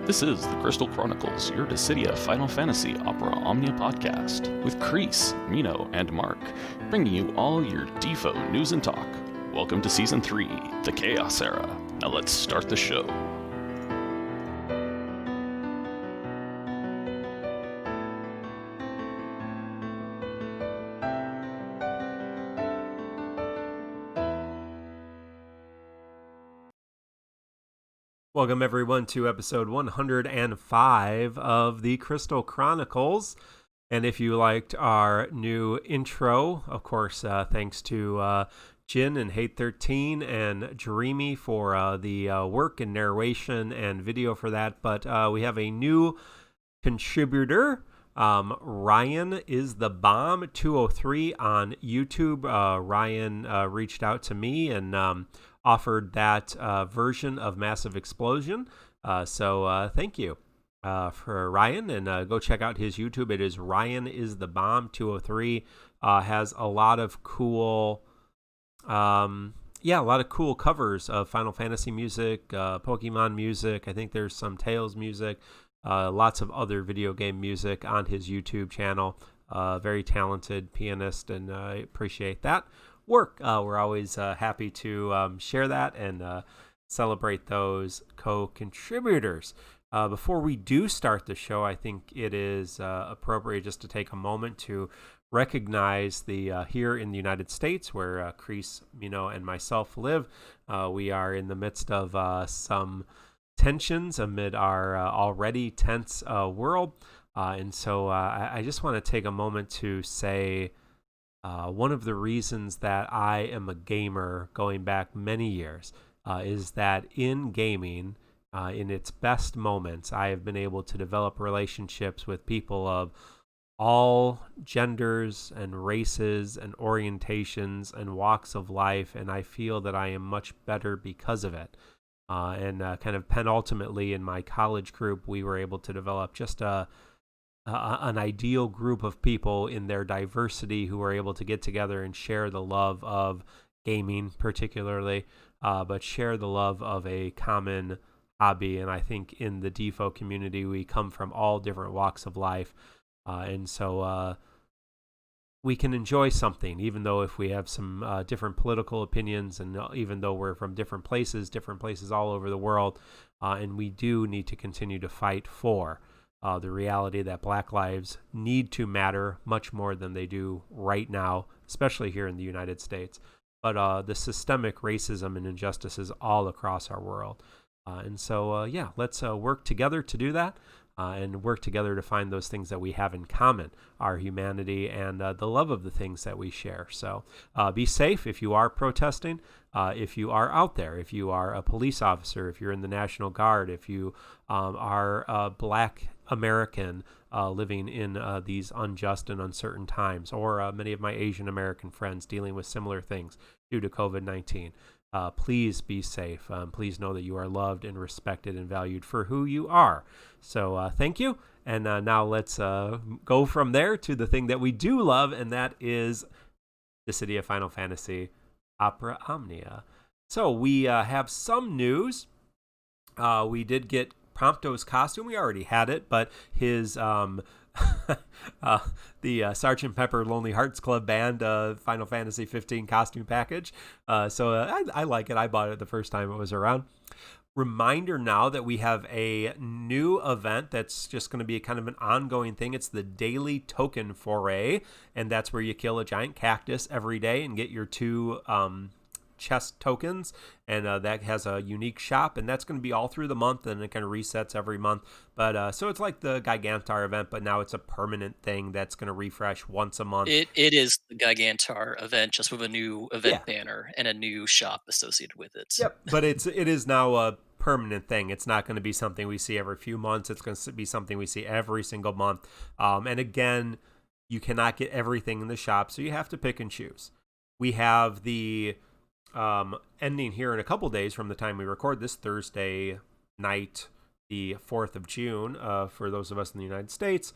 This is the Crystal Chronicles, your Dissidia Final Fantasy Opera Omnia podcast, with Kreese, Mino, and Mark, bringing you all your DFFOO news and talk. Welcome to Season 3, the Chaos Era. Now let's start the show. Welcome everyone to episode 105 of the Crystal Chronicles. And if you liked our new intro, of course, thanks to Jin and Hate13 and Dreamy for the work and narration and video for that. But we have a new contributor. Ryan is the Bomb 203 on YouTube. Ryan reached out to me and offered that version of Massive Explosion. So thank you for Ryan, and go check out his YouTube. It is Ryan is the Bomb 203. Has a lot of cool, a lot of cool covers of Final Fantasy music, Pokemon music. I think there's some Tales music, lots of other video game music on his YouTube channel. Very talented pianist, and I appreciate that work. We're always happy to share that and celebrate those co-contributors. Before we do start the show, I think it is appropriate just to take a moment to recognize the here in the United States, where Kreese, Mino, and myself live. We are in the midst of some tensions amid our already tense world. And so I just want to take a moment to say one of the reasons that I am a gamer going back many years is that in gaming, in its best moments, I have been able to develop relationships with people of all genders and races and orientations and walks of life, and I feel that I am much better because of it. And kind of penultimately in my college group, we were able to develop just an ideal group of people in their diversity who are able to get together and share the love of gaming particularly, but share the love of a common hobby. And I think in the DFFOO community, we come from all different walks of life. And so we can enjoy something, even though if we have some different political opinions, and even though we're from different places all over the world, and we do need to continue to fight for the reality that Black lives need to matter much more than they do right now, especially here in the United States. But the systemic racism and injustices all across our world. And so, let's work together to do that, and work together to find those things that we have in common, our humanity and the love of the things that we share. So be safe if you are protesting, if you are out there, if you are a police officer, if you're in the National Guard, if you are a Black American living in these unjust and uncertain times, or many of my Asian American friends dealing with similar things due to COVID-19. Please be safe. Please know that you are loved and respected and valued for who you are. So thank you. And now let's go from there to the thing that we do love, and that is the City of Final Fantasy Opera Omnia. So we have some news. We did get Prompto's costume. We already had it, but his the Sgt. Pepper Lonely Hearts Club Band Final Fantasy 15 costume package. So I like it. I bought it the first time it was around. Reminder now that we have a new event that's just going to be kind of an ongoing thing. It's the daily Token Foray, and that's where you kill a giant cactus every day and get your 2 chest tokens, and that has a unique shop, and that's going to be all through the month, and it kind of resets every month. But so it's like the Gigantuar event, but now it's a permanent thing that's going to refresh once a month. It is the Gigantuar event, just with a new event banner and a new shop associated with it. Yep, but it is now a permanent thing. It's not going to be something we see every few months. It's going to be something we see every single month. And again, you cannot get everything in the shop, so you have to pick and choose. We have the ending here in a couple days from the time we record this, Thursday night, the 4th of June, for those of us in the United States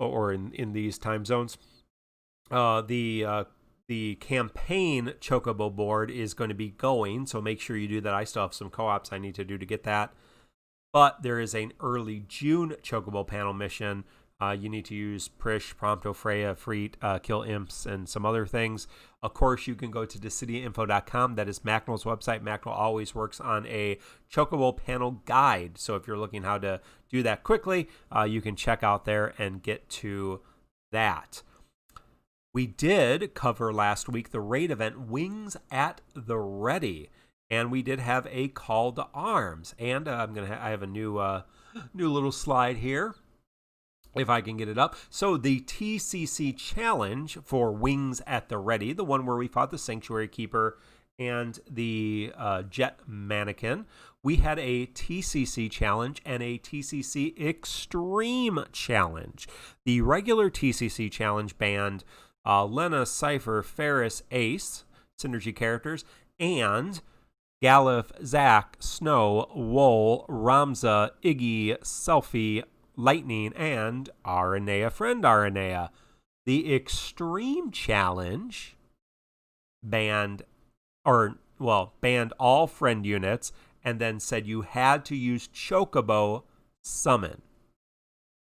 or in these time zones. The campaign Chocobo board is going to be going, so make sure you do that. I still have some co-ops I need to do to get that. But there is an early June Chocobo panel mission. You need to use Prishe, Prompto, Freya, Ifrit, kill Imps, and some other things. Of course, you can go to decidiainfo.com. That is Macnol's website. Macnol always works on a Chocobo panel guide. So if you're looking how to do that quickly, you can check out there and get to that. We did cover last week the raid event Wings at the Ready. And we did have a call to arms. And I have a new little slide here, if I can get it up. So the TCC challenge for Wings at the Ready, the one where we fought the Sanctuary Keeper and the Jet Mannequin, we had a TCC challenge and a TCC Extreme challenge. The regular TCC challenge banned Lenna, Seifer, Faris, Ace, synergy characters, and Galuf, Zack, Snow, Wool, Ramza, Iggy, Selphie, Lightning, and Aranea, friend Aranea. The Extreme Challenge banned all friend units and then said you had to use Chocobo Summon.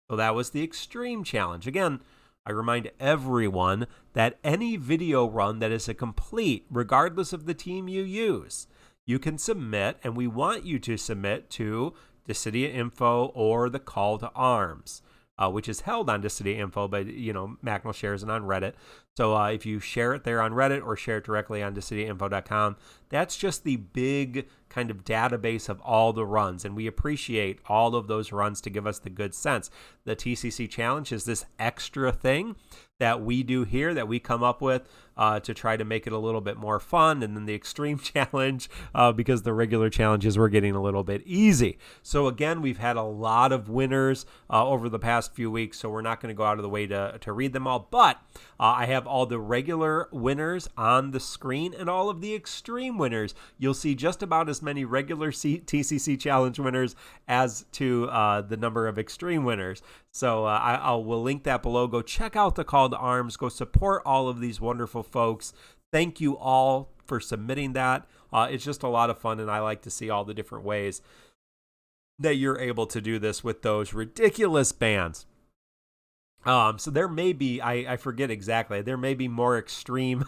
So that was the Extreme Challenge. Again, I remind everyone that any video run that is a complete, regardless of the team you use, you can submit, and we want you to submit to Decidia Info or the Call to Arms, which is held on Decidia Info, but Macnol shares it on Reddit. So if you share it there on Reddit or share it directly on decidiainfo.com, that's just the big kind of database of all the runs, and we appreciate all of those runs to give us the good sense. The TCC challenge is this extra thing that we do here that we come up with to try to make it a little bit more fun, and then the Extreme Challenge because the regular challenges were getting a little bit easy. So again, we've had a lot of winners over the past few weeks, so we're not going to go out of the way to read them all, but I have all the regular winners on the screen and all of the extreme winners. You'll see just about as many regular TCC challenge winners as to the number of extreme winners. So I will link that below. Go check out the Call to Arms. Go support all of these wonderful folks. Thank you all for submitting that. It's just a lot of fun, and I like to see all the different ways that you're able to do this with those ridiculous bans. So there may be, I forget exactly, there may be more extreme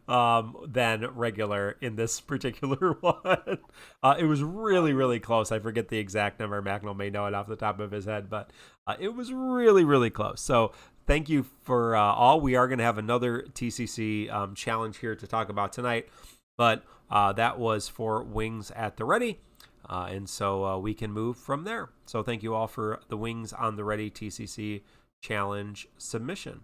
than regular in this particular one. It was really, really close. I forget the exact number. Macnol may know it off the top of his head, but it was really, really close. So thank you for all. We are going to have another TCC challenge here to talk about tonight, but that was for Wings at the Ready. And so we can move from there. So thank you all for the Wings on the Ready TCC challenge submission.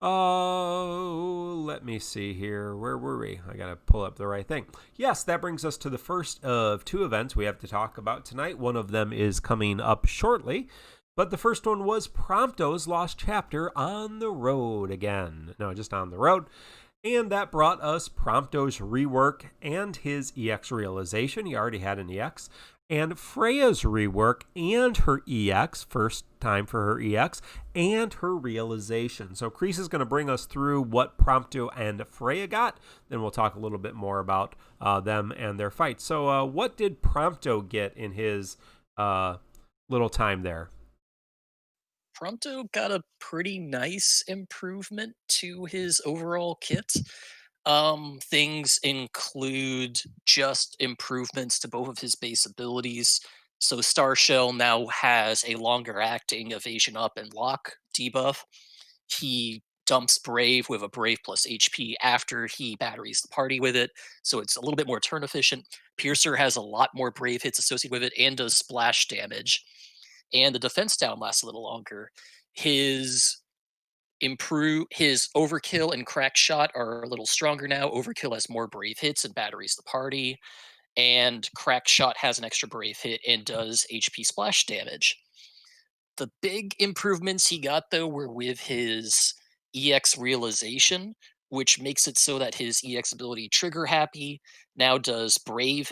Oh, let me see here. Where were we? I gotta pull up the right thing. Yes, that brings us to the first of two events we have to talk about tonight. One of them is coming up shortly, but the first one was Prompto's Lost Chapter on the road again. No, just on the road. And that brought us Prompto's rework and his EX realization. He already had an EX. And Freya's rework and her EX, first time for her EX, and her realization. So Kreese is going to bring us through what Prompto and Freya got. Then we'll talk a little bit more about them and their fight. So what did Prompto get in his little time there? Prompto got a pretty nice improvement to his overall kit. Things include just improvements to both of his base abilities. So Star Shell now has a longer acting evasion up and lock debuff. He dumps Brave with a Brave plus HP after he batteries the party with it, so it's a little bit more turn efficient. Piercer has a lot more Brave hits associated with it and does splash damage. And the defense down lasts a little longer. His overkill and crack shot are a little stronger now. Overkill has more brave hits and batteries the party, and crack shot has an extra brave hit and does HP splash damage. The big improvements he got though were with his EX realization, which makes it so that his EX ability Trigger Happy now does brave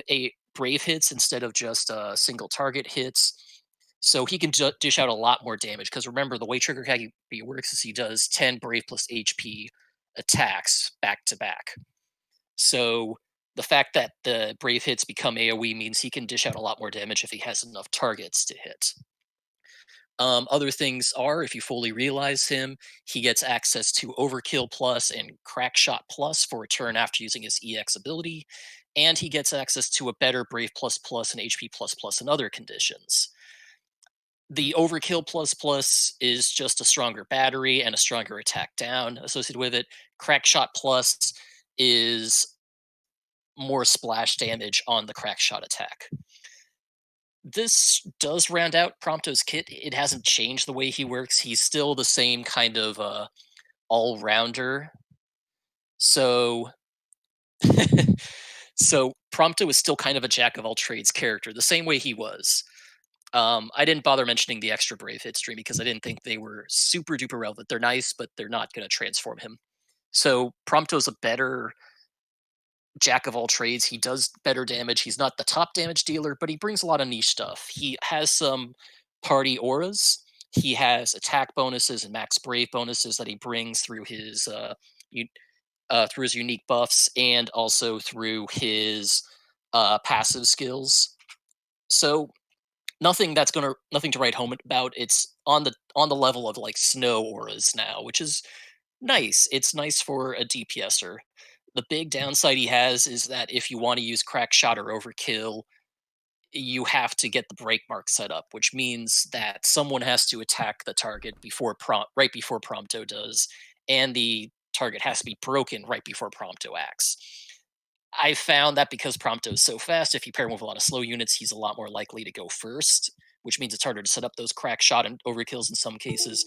hits instead of just single target hits. So he can dish out a lot more damage, because remember, the way Trigger Happy works is he does 10 Brave plus HP attacks back to back. So The fact that the Brave hits become AoE means he can dish out a lot more damage if he has enough targets to hit. Other things are, if you fully realize him, he gets access to Overkill Plus and Crackshot Plus for a turn after using his EX ability, and he gets access to a better Brave Plus Plus and HP Plus Plus in other conditions. The Overkill Plus Plus is just a stronger battery and a stronger attack down associated with it. Crackshot Plus is more splash damage on the Crackshot attack. This does round out Prompto's kit. It hasn't changed the way he works. He's still the same kind of all-rounder. So so Prompto is still kind of a jack of all trades character, the same way he was. I didn't bother mentioning the extra Brave hit stream because I didn't think they were super duper relevant. They're nice, but they're not going to transform him. So Prompto's a better jack of all trades. He does better damage. He's not the top damage dealer, but he brings a lot of niche stuff. He has some party auras. He has attack bonuses and max brave bonuses that he brings through his unique buffs and also through his passive skills. So nothing to write home about. It's on the level of like snow auras now, which is nice. It's nice for a DPSer. The big downside he has is that if you want to use crack shot or overkill, you have to get the break mark set up, which means that someone has to attack the target right before Prompto does, and the target has to be broken right before Prompto acts. I found that because Prompto is so fast, if you pair him with a lot of slow units, he's a lot more likely to go first, which means it's harder to set up those crack shot and overkills in some cases.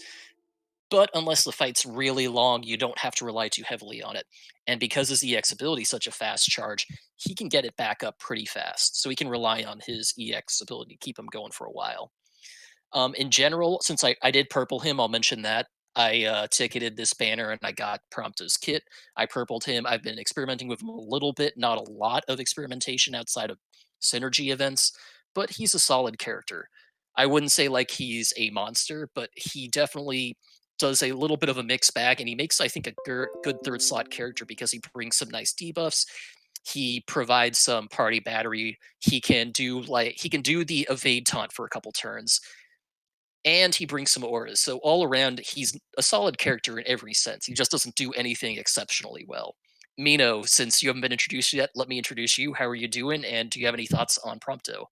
But unless the fight's really long, you don't have to rely too heavily on it. And because his EX ability is such a fast charge, he can get it back up pretty fast. So he can rely on his EX ability to keep him going for a while. In general, since I did purple him, I'll mention that. I ticketed this banner and I got Prompto's kit. I purpled him. I've been experimenting with him a little bit, not a lot of experimentation outside of synergy events, but he's a solid character. I wouldn't say like he's a monster, but he definitely does a little bit of a mixed bag, and he makes, I think, a good third slot character because he brings some nice debuffs. He provides some party battery. He can do the evade taunt for a couple turns, and he brings some auras. So all around, he's a solid character in every sense. He just doesn't do anything exceptionally well. Mino, since you haven't been introduced yet, let me introduce you. How are you doing? And do you have any thoughts on Prompto?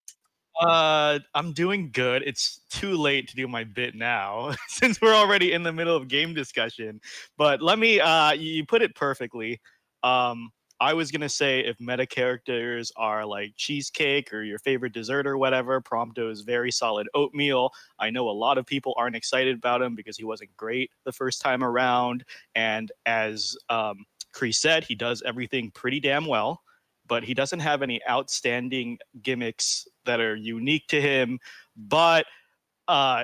I'm doing good. It's too late to do my bit now since we're already in the middle of game discussion. But let me you put it perfectly. I was gonna say if meta characters are like cheesecake or your favorite dessert or whatever, Prompto is very solid oatmeal. I know a lot of people aren't excited about him because he wasn't great the first time around. And as Chris said, he does everything pretty damn well, but he doesn't have any outstanding gimmicks that are unique to him. But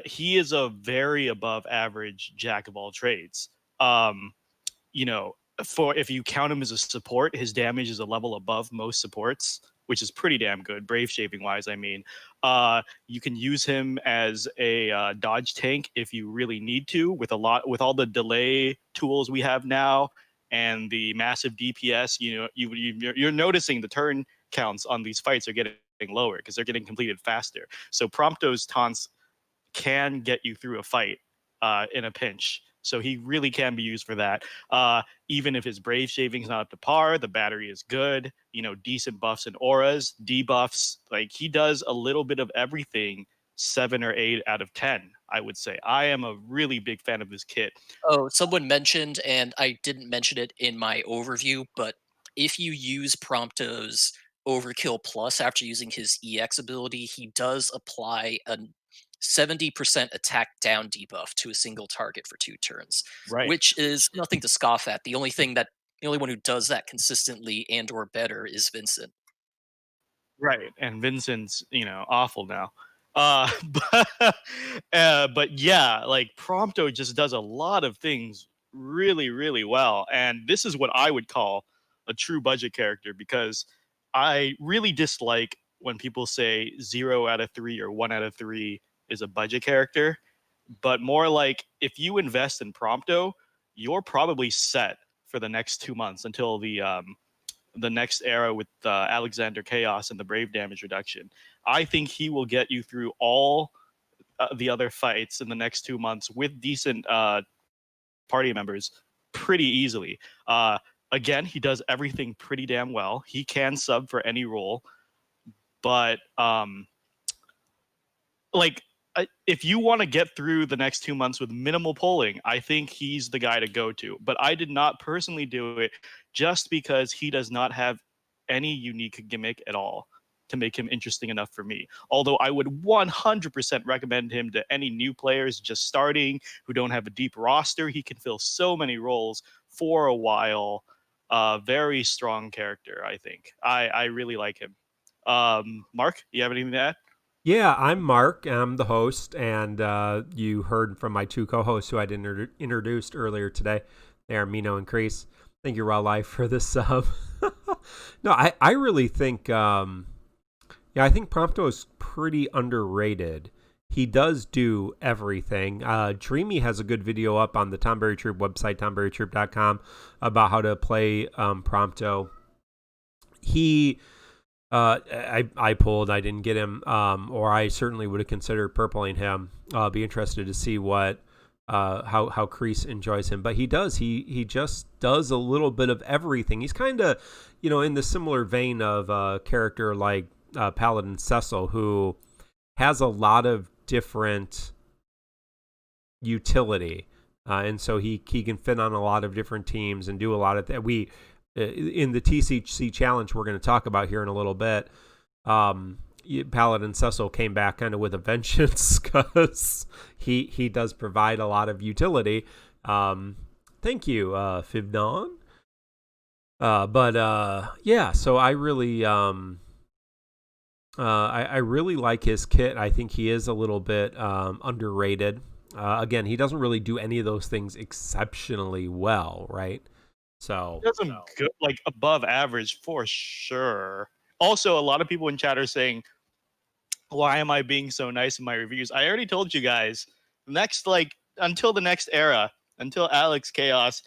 he is a very above average jack of all trades. You know, for if you count him as a support, his damage is a level above most supports, which is pretty damn good, brave shaping wise. I mean, you can use him as a dodge tank if you really need to, with all the delay tools we have now and the massive DPS. You know, you're noticing the turn counts on these fights are getting lower because they're getting completed faster. So Prompto's taunts can get you through a fight in a pinch. So he really can be used for that. Even if his brave shaving's not up to par, the battery is good. You know, decent buffs and auras, debuffs. Like he does a little bit of everything. 7 or 8 out of 10, I would say. I am a really big fan of this kit. Oh, someone mentioned, and I didn't mention it in my overview, but if you use Prompto's Overkill Plus after using his EX ability, he does apply a 70% attack down debuff to a single target for 2 turns, Right. which is nothing to scoff at. The only one who does that consistently and or better is Vincent. Right. And Vincent's, you know, awful now. But yeah, like Prompto just does a lot of things really, really well. And this is what I would call a true budget character, because I really dislike when people say 0 out of 3 or 1 out of 3 is a budget character. But more like if you invest in Prompto, you're probably set for the next 2 months until the the next era with Alexander Chaos and the Brave damage reduction. I think he will get you through all the other fights in the next 2 months with decent party members pretty easily. Again, he does everything pretty damn well. He can sub for any role, but if you want to get through the next 2 months with minimal polling, I think he's the guy to go to. But I did not personally do it just because he does not have any unique gimmick at all to make him interesting enough for me. Although I would 100% recommend him to any new players just starting who don't have a deep roster. He can fill so many roles for a while. Very strong character, I think. I really like him. Mark, you have anything to add? Yeah, I'm Mark. I'm the host, and you heard from my two co-hosts who I introduced earlier today. They are Mino and Kreese. Thank you, Raw Life, for this sub. No, I really think, I think Prompto is pretty underrated. He does do everything. Dreamy has a good video up on the Tomberry Troop website, tomberrytroop.com, about how to play Prompto. I pulled. I didn't get him, or I certainly would have considered purpling him. Be interested to see what how Kreese enjoys him, but he does. He just does a little bit of everything. He's kind of, in the similar vein of a character like Paladin Cecil, who has a lot of different utility, and so he can fit on a lot of different teams and do a lot of that. In the TCC challenge we're going to talk about here in a little bit, Paladin Cecil came back kind of with a vengeance because he does provide a lot of utility. Thank you, Fibdon. So I really I really like his kit. I think he is a little bit underrated. Again, he doesn't really do any of those things exceptionally well, right? So does some good, like above average for sure. Also, a lot of people in chat are saying, "Why am I being so nice in my reviews?" I already told you guys. Until the next era, until Alex Chaos,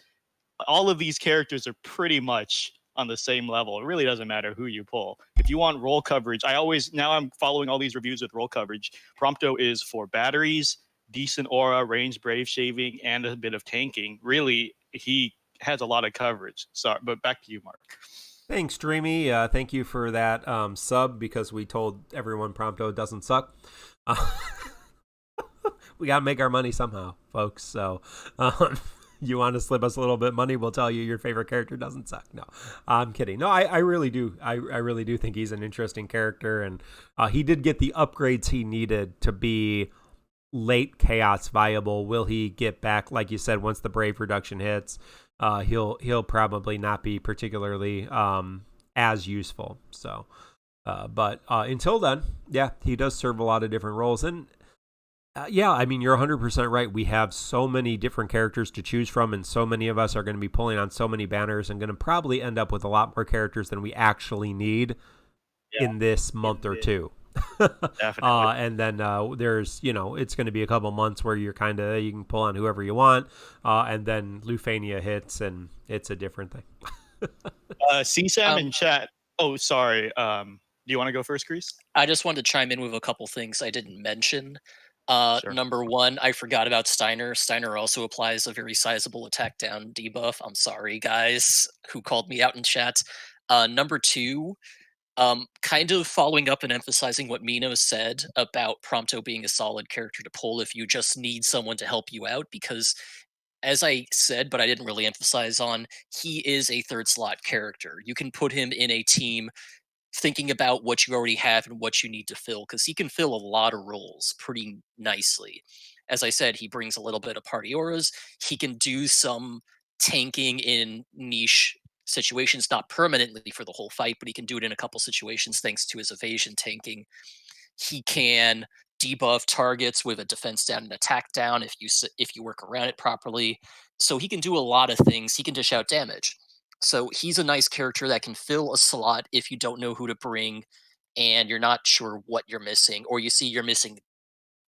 all of these characters are pretty much on the same level. It really doesn't matter who you pull. If you want role coverage, I'm following all these reviews with role coverage. Prompto is for batteries, decent aura, range, brave shaving, and a bit of tanking. Really, he has a lot of coverage. Sorry, but back to you, Mark. Thanks, Dreamy. Thank you for that sub, because we told everyone Prompto doesn't suck. We got to make our money somehow, folks. So you want to slip us a little bit of money, we'll tell you your favorite character doesn't suck. No, I'm kidding. No, I really do. I really do think he's an interesting character, and he did get the upgrades he needed to be late Chaos viable. Will he get back, like you said, once the Brave reduction hits? He'll probably not be particularly as useful. So, but until then, yeah, he does serve a lot of different roles. And I mean, you're 100% right. We have so many different characters to choose from, and so many of us are going to be pulling on so many banners and going to probably end up with a lot more characters than we actually need in this month or two. Definitely. And then there's, it's going to be a couple months where you can pull on whoever you want, and then Lufania hits, and it's a different thing. CSAM in chat. Oh, sorry. Do you want to go first, Kreese? I just wanted to chime in with a couple things I didn't mention. Sure. Number one, I forgot about Steiner. Steiner also applies a very sizable attack down debuff. I'm sorry, guys, who called me out in chat. Number two, kind of following up and emphasizing what Mino said about Prompto being a solid character to pull if you just need someone to help you out, because as I said, but I didn't really emphasize on, he is a third slot character. You can put him in a team thinking about what you already have and what you need to fill, because he can fill a lot of roles pretty nicely. As I said, he brings a little bit of party auras. He can do some tanking in niche situations, not permanently for the whole fight, but he can do it in a couple situations thanks to his evasion tanking. He can debuff targets with a defense down and attack down if you work around it properly. So he can do a lot of things. He can dish out damage. So he's a nice character that can fill a slot if you don't know who to bring and you're not sure what you're missing, or you see you're missing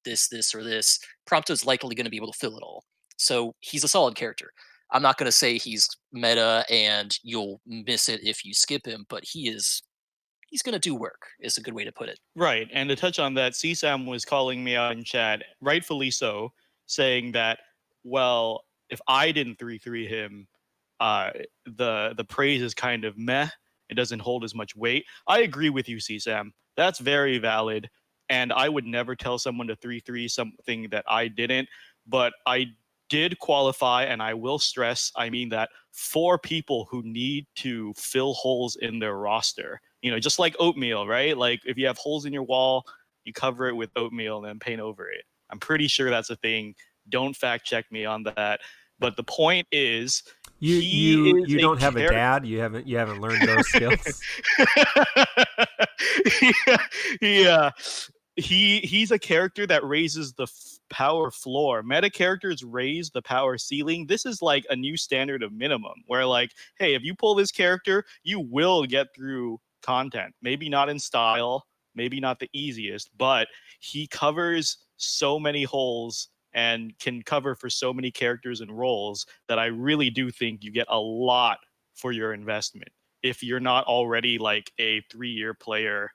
this, or this. Prompto's likely going to be able to fill it all. So he's a solid character. I'm not going to say he's meta and you'll miss it if you skip him, but he's going to do work, is a good way to put it. Right. And to touch on that, CSAM was calling me out in chat, rightfully so, saying that, well, if I didn't 3-3 him, the praise is kind of meh. It doesn't hold as much weight. I agree with you, CSAM. That's very valid. And I would never tell someone to 3-3 something that I didn't. But I did qualify, and I will stress, I mean that for people who need to fill holes in their roster, just like oatmeal, right? Like if you have holes in your wall, you cover it with oatmeal and then paint over it. I'm pretty sure that's a thing. Don't fact check me on that. But the point is, you don't have a dad. You haven't learned those skills. Yeah. He's a character that raises the power floor. Meta characters raise the power ceiling. This is like a new standard of minimum where like, hey, if you pull this character, you will get through content. Maybe not in style, maybe not the easiest, but he covers so many holes and can cover for so many characters and roles that I really do think you get a lot for your investment if you're not already like a 3-year player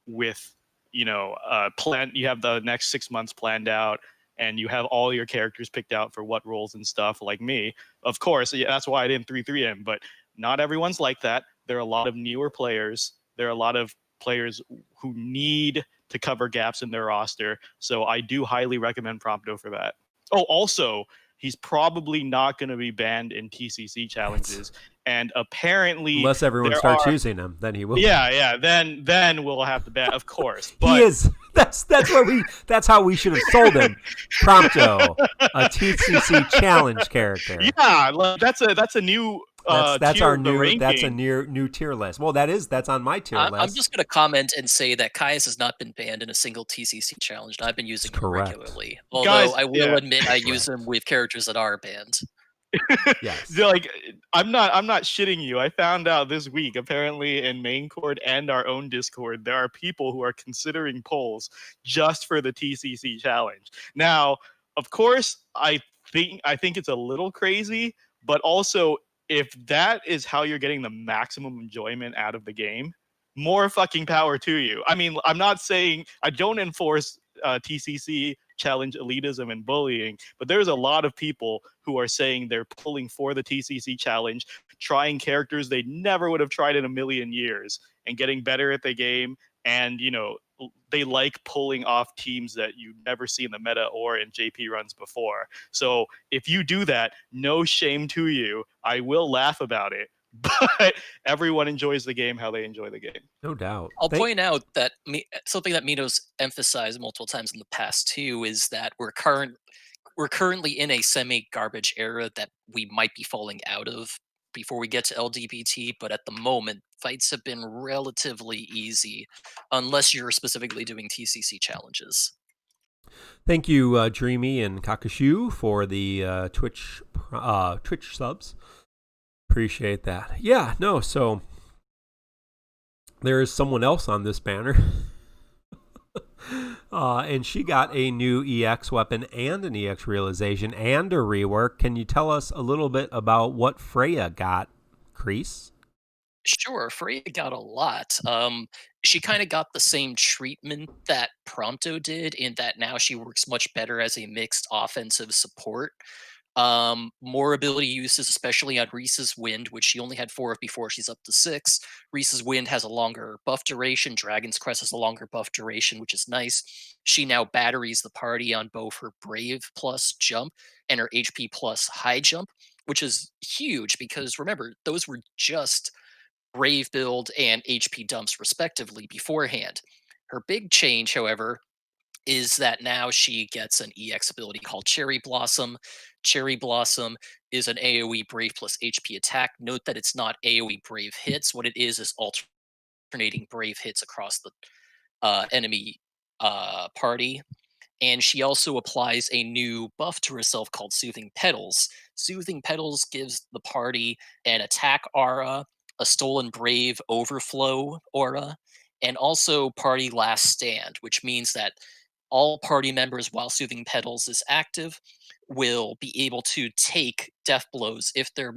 with you have the next 6 months planned out and you have all your characters picked out for what roles and stuff. Like me, of course, yeah, that's why I didn't 3-3 him, but not everyone's like that. There are a lot of newer players. There are a lot of players who need to cover gaps in their roster. So I do highly recommend Prompto for that. Oh, also, he's probably not going to be banned in TCC challenges. And apparently, unless everyone starts using him, then he will. Yeah. Then we'll have to ban, of course. But he is. That's how we should have sold him. Prompto, a TCC challenge character. Yeah, that's a new. That's our new. Ranking. That's a new tier list. Well, that's on my tier list. I'm just going to comment and say that Caius has not been banned in a single TCC challenge, and I've been using him regularly. Although Guys, I will admit I use him with characters that are banned. Yes. Like I'm not shitting you. I found out this week, apparently in main court and our own Discord, there are people who are considering polls just for the TCC challenge. Now, of course, I think it's a little crazy, but also if that is how you're getting the maximum enjoyment out of the game, more fucking power to you. I mean, I'm not saying I don't enforce TCC challenge elitism and bullying, but there's a lot of people who are saying they're pulling for the TCC challenge, trying characters they never would have tried in a million years and getting better at the game. And, they like pulling off teams that you never see in the meta or in JP runs before. So if you do that, no shame to you. I will laugh about it, but everyone enjoys the game how they enjoy the game. No doubt. I'll point out that something that Mino's emphasized multiple times in the past too is that we're currently in a semi-garbage era that we might be falling out of before we get to LDPT, but at the moment, fights have been relatively easy, unless you're specifically doing TCC challenges. Thank you, Dreamy and Kakashu, for the Twitch subs. Appreciate that. Yeah, no, so there is someone else on this banner. And she got a new EX weapon and an EX realization and a rework. Can you tell us a little bit about what Freya got, Kreese? Sure, Freya got a lot. She kind of got the same treatment that Prompto did in that now she works much better as a mixed offensive support. More ability uses, especially on Reese's Wind, which she only had 4 of before. She's up to 6. Reese's Wind has a longer buff duration. Dragon's Crest has a longer buff duration, which is nice. She now batteries the party on both her Brave plus jump and her HP plus high jump, which is huge because remember, those were just Brave build and HP dumps respectively beforehand. Her big change, however, is that now she gets an EX ability called Cherry Blossom. Cherry Blossom is an AoE Brave plus HP attack. Note that it's not AoE Brave hits. What it is alternating Brave hits across the enemy party. And she also applies a new buff to herself called Soothing Petals. Soothing Petals gives the party an attack aura, a Stolen Brave overflow aura, and also Party Last Stand, which means that all party members, while Soothing Petals is active, will be able to take death blows if they're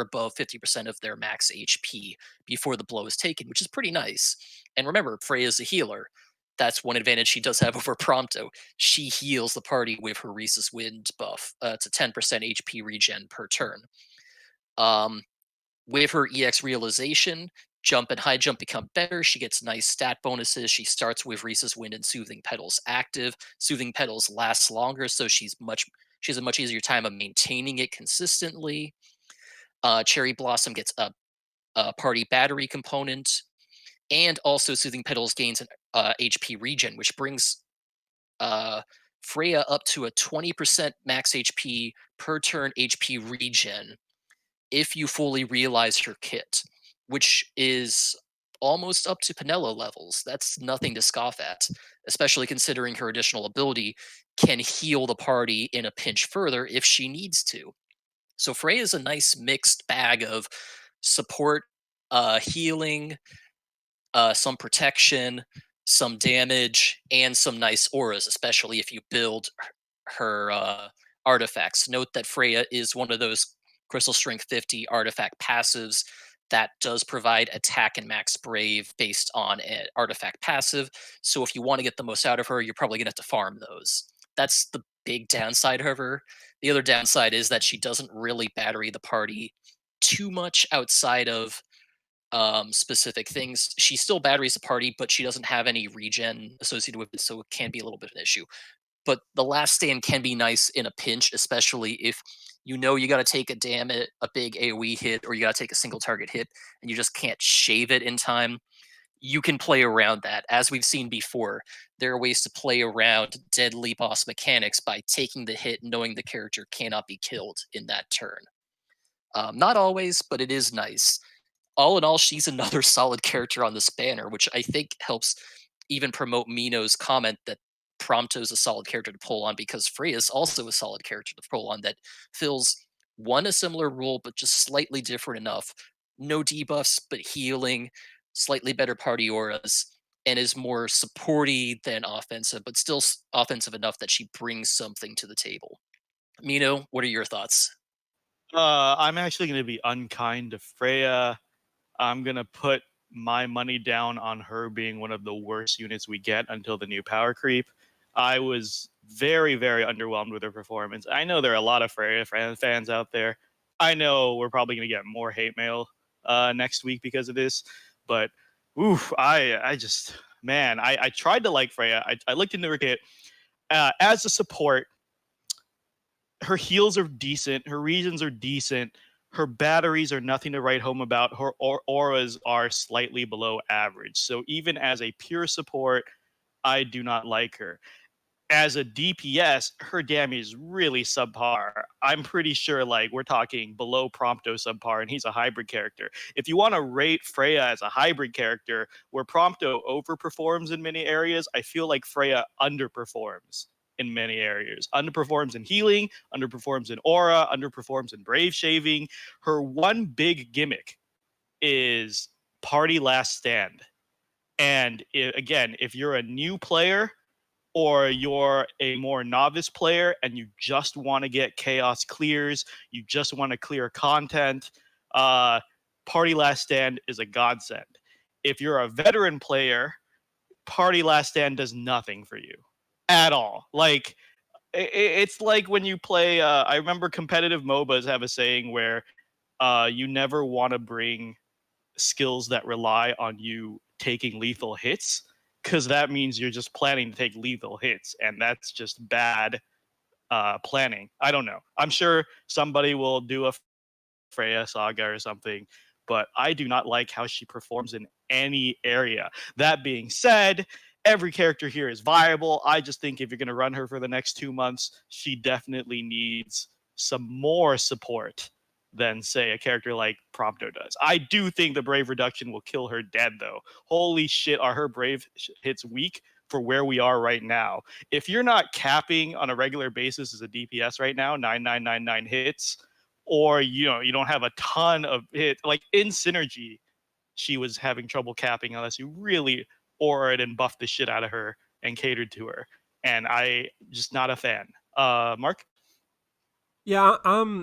above 50% of their max HP before the blow is taken, which is pretty nice. And remember, Freya's a healer. That's one advantage she does have over Prompto. She heals the party with her Reese's Wind buff. It's a 10% HP regen per turn. With her EX Realization, jump and high jump become better. She gets nice stat bonuses. She starts with Reese's Wind and Soothing Petals active. Soothing Petals lasts longer, so she has a much easier time of maintaining it consistently. Cherry Blossom gets a party battery component, and also Soothing Petals gains an HP regen, which brings Freya up to a 20% max HP per turn HP regen if you fully realize her kit, which is almost up to Penelo levels. That's nothing to scoff at, especially considering her additional ability can heal the party in a pinch further if she needs to. So Freya is a nice mixed bag of support, healing, some protection, some damage, and some nice auras, especially if you build her artifacts. Note that Freya is one of those Crystal Strength 50 artifact passives that does provide attack and max brave based on an artifact passive. So if you want to get the most out of her, you're probably going to have to farm those. That's the big downside of her. The other downside is that she doesn't really battery the party too much outside of specific things. She still batteries the party, but she doesn't have any regen associated with it, so it can be a little bit of an issue. But the last stand can be nice in a pinch, especially if you know you got to take a big AoE hit, or you got to take a single target hit, and you just can't shave it in time. You can play around that. As we've seen before, there are ways to play around deadly boss mechanics by taking the hit, knowing the character cannot be killed in that turn. Not always, but it is nice. All in all, she's another solid character on this banner, which I think helps even promote Mino's comment that Prompto's a solid character to pull on, because Freya's also a solid character to pull on that fills a similar role, but just slightly different enough. No debuffs, but healing, slightly better party auras, and is more supporty than offensive, but still offensive enough that she brings something to the table. Mino, what are your thoughts? I'm actually going to be unkind to Freya. I'm going to put my money down on her being one of the worst units we get until the new power creep. I was very, very underwhelmed with her performance. I know there are a lot of Freya fans out there. I know we're probably going to get more hate mail next week because of this, but oof, I just, man, I tried to like Freya. I looked into her kit. As a support, her heals are decent, her regions are decent, her batteries are nothing to write home about, her auras are slightly below average. So even as a pure support, I do not like her. As a DPS, her damage is really subpar. I'm pretty sure like we're talking below Prompto subpar, and he's a hybrid character. If you want to rate Freya as a hybrid character where Prompto overperforms in many areas, I feel like Freya underperforms in many areas. Underperforms in healing, underperforms in aura, underperforms in brave shaving. Her one big gimmick is party last stand. And again, if you're a new player or you're a more novice player and you just want to get chaos clears, you just want to clear content, party last stand is a godsend. If you're a veteran player, party last stand does nothing for you at all. Like it's like when you play. I remember competitive MOBAs have a saying where you never want to bring skills that rely on you taking lethal hits, because that means you're just planning to take lethal hits, and that's just bad planning. I don't know. I'm sure somebody will do a Freya saga or something, but I do not like how she performs in any area. That being said, every character here is viable. I just think if you're going to run her for the next 2 months, she definitely needs some more support than, say, a character like Prompto does. I do think the Brave reduction will kill her dead, though. Holy shit, are her Brave hits weak for where we are right now? If you're not capping on a regular basis as a DPS right now, 9999 hits, or you don't have a ton of hit, like in Synergy, she was having trouble capping unless you really auraed and buffed the shit out of her and catered to her. And I just not a fan. Mark? Yeah,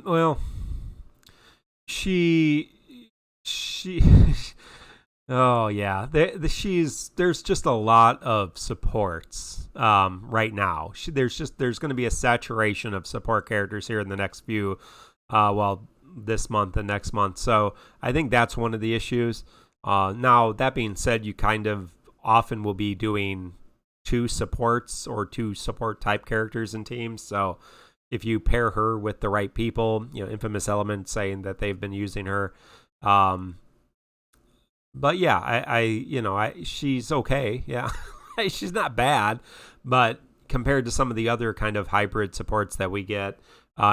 well, she oh yeah, there's just a lot of supports right now. There's going to be a saturation of support characters here in the next few this month and next month. So I think that's one of the issues. Now that being said, you kind of often will be doing two supports or two support type characters in teams. So if you pair her with the right people, Infamous Element saying that they've been using her. But yeah, she's okay. Yeah, she's not bad, but compared to some of the other kind of hybrid supports that we get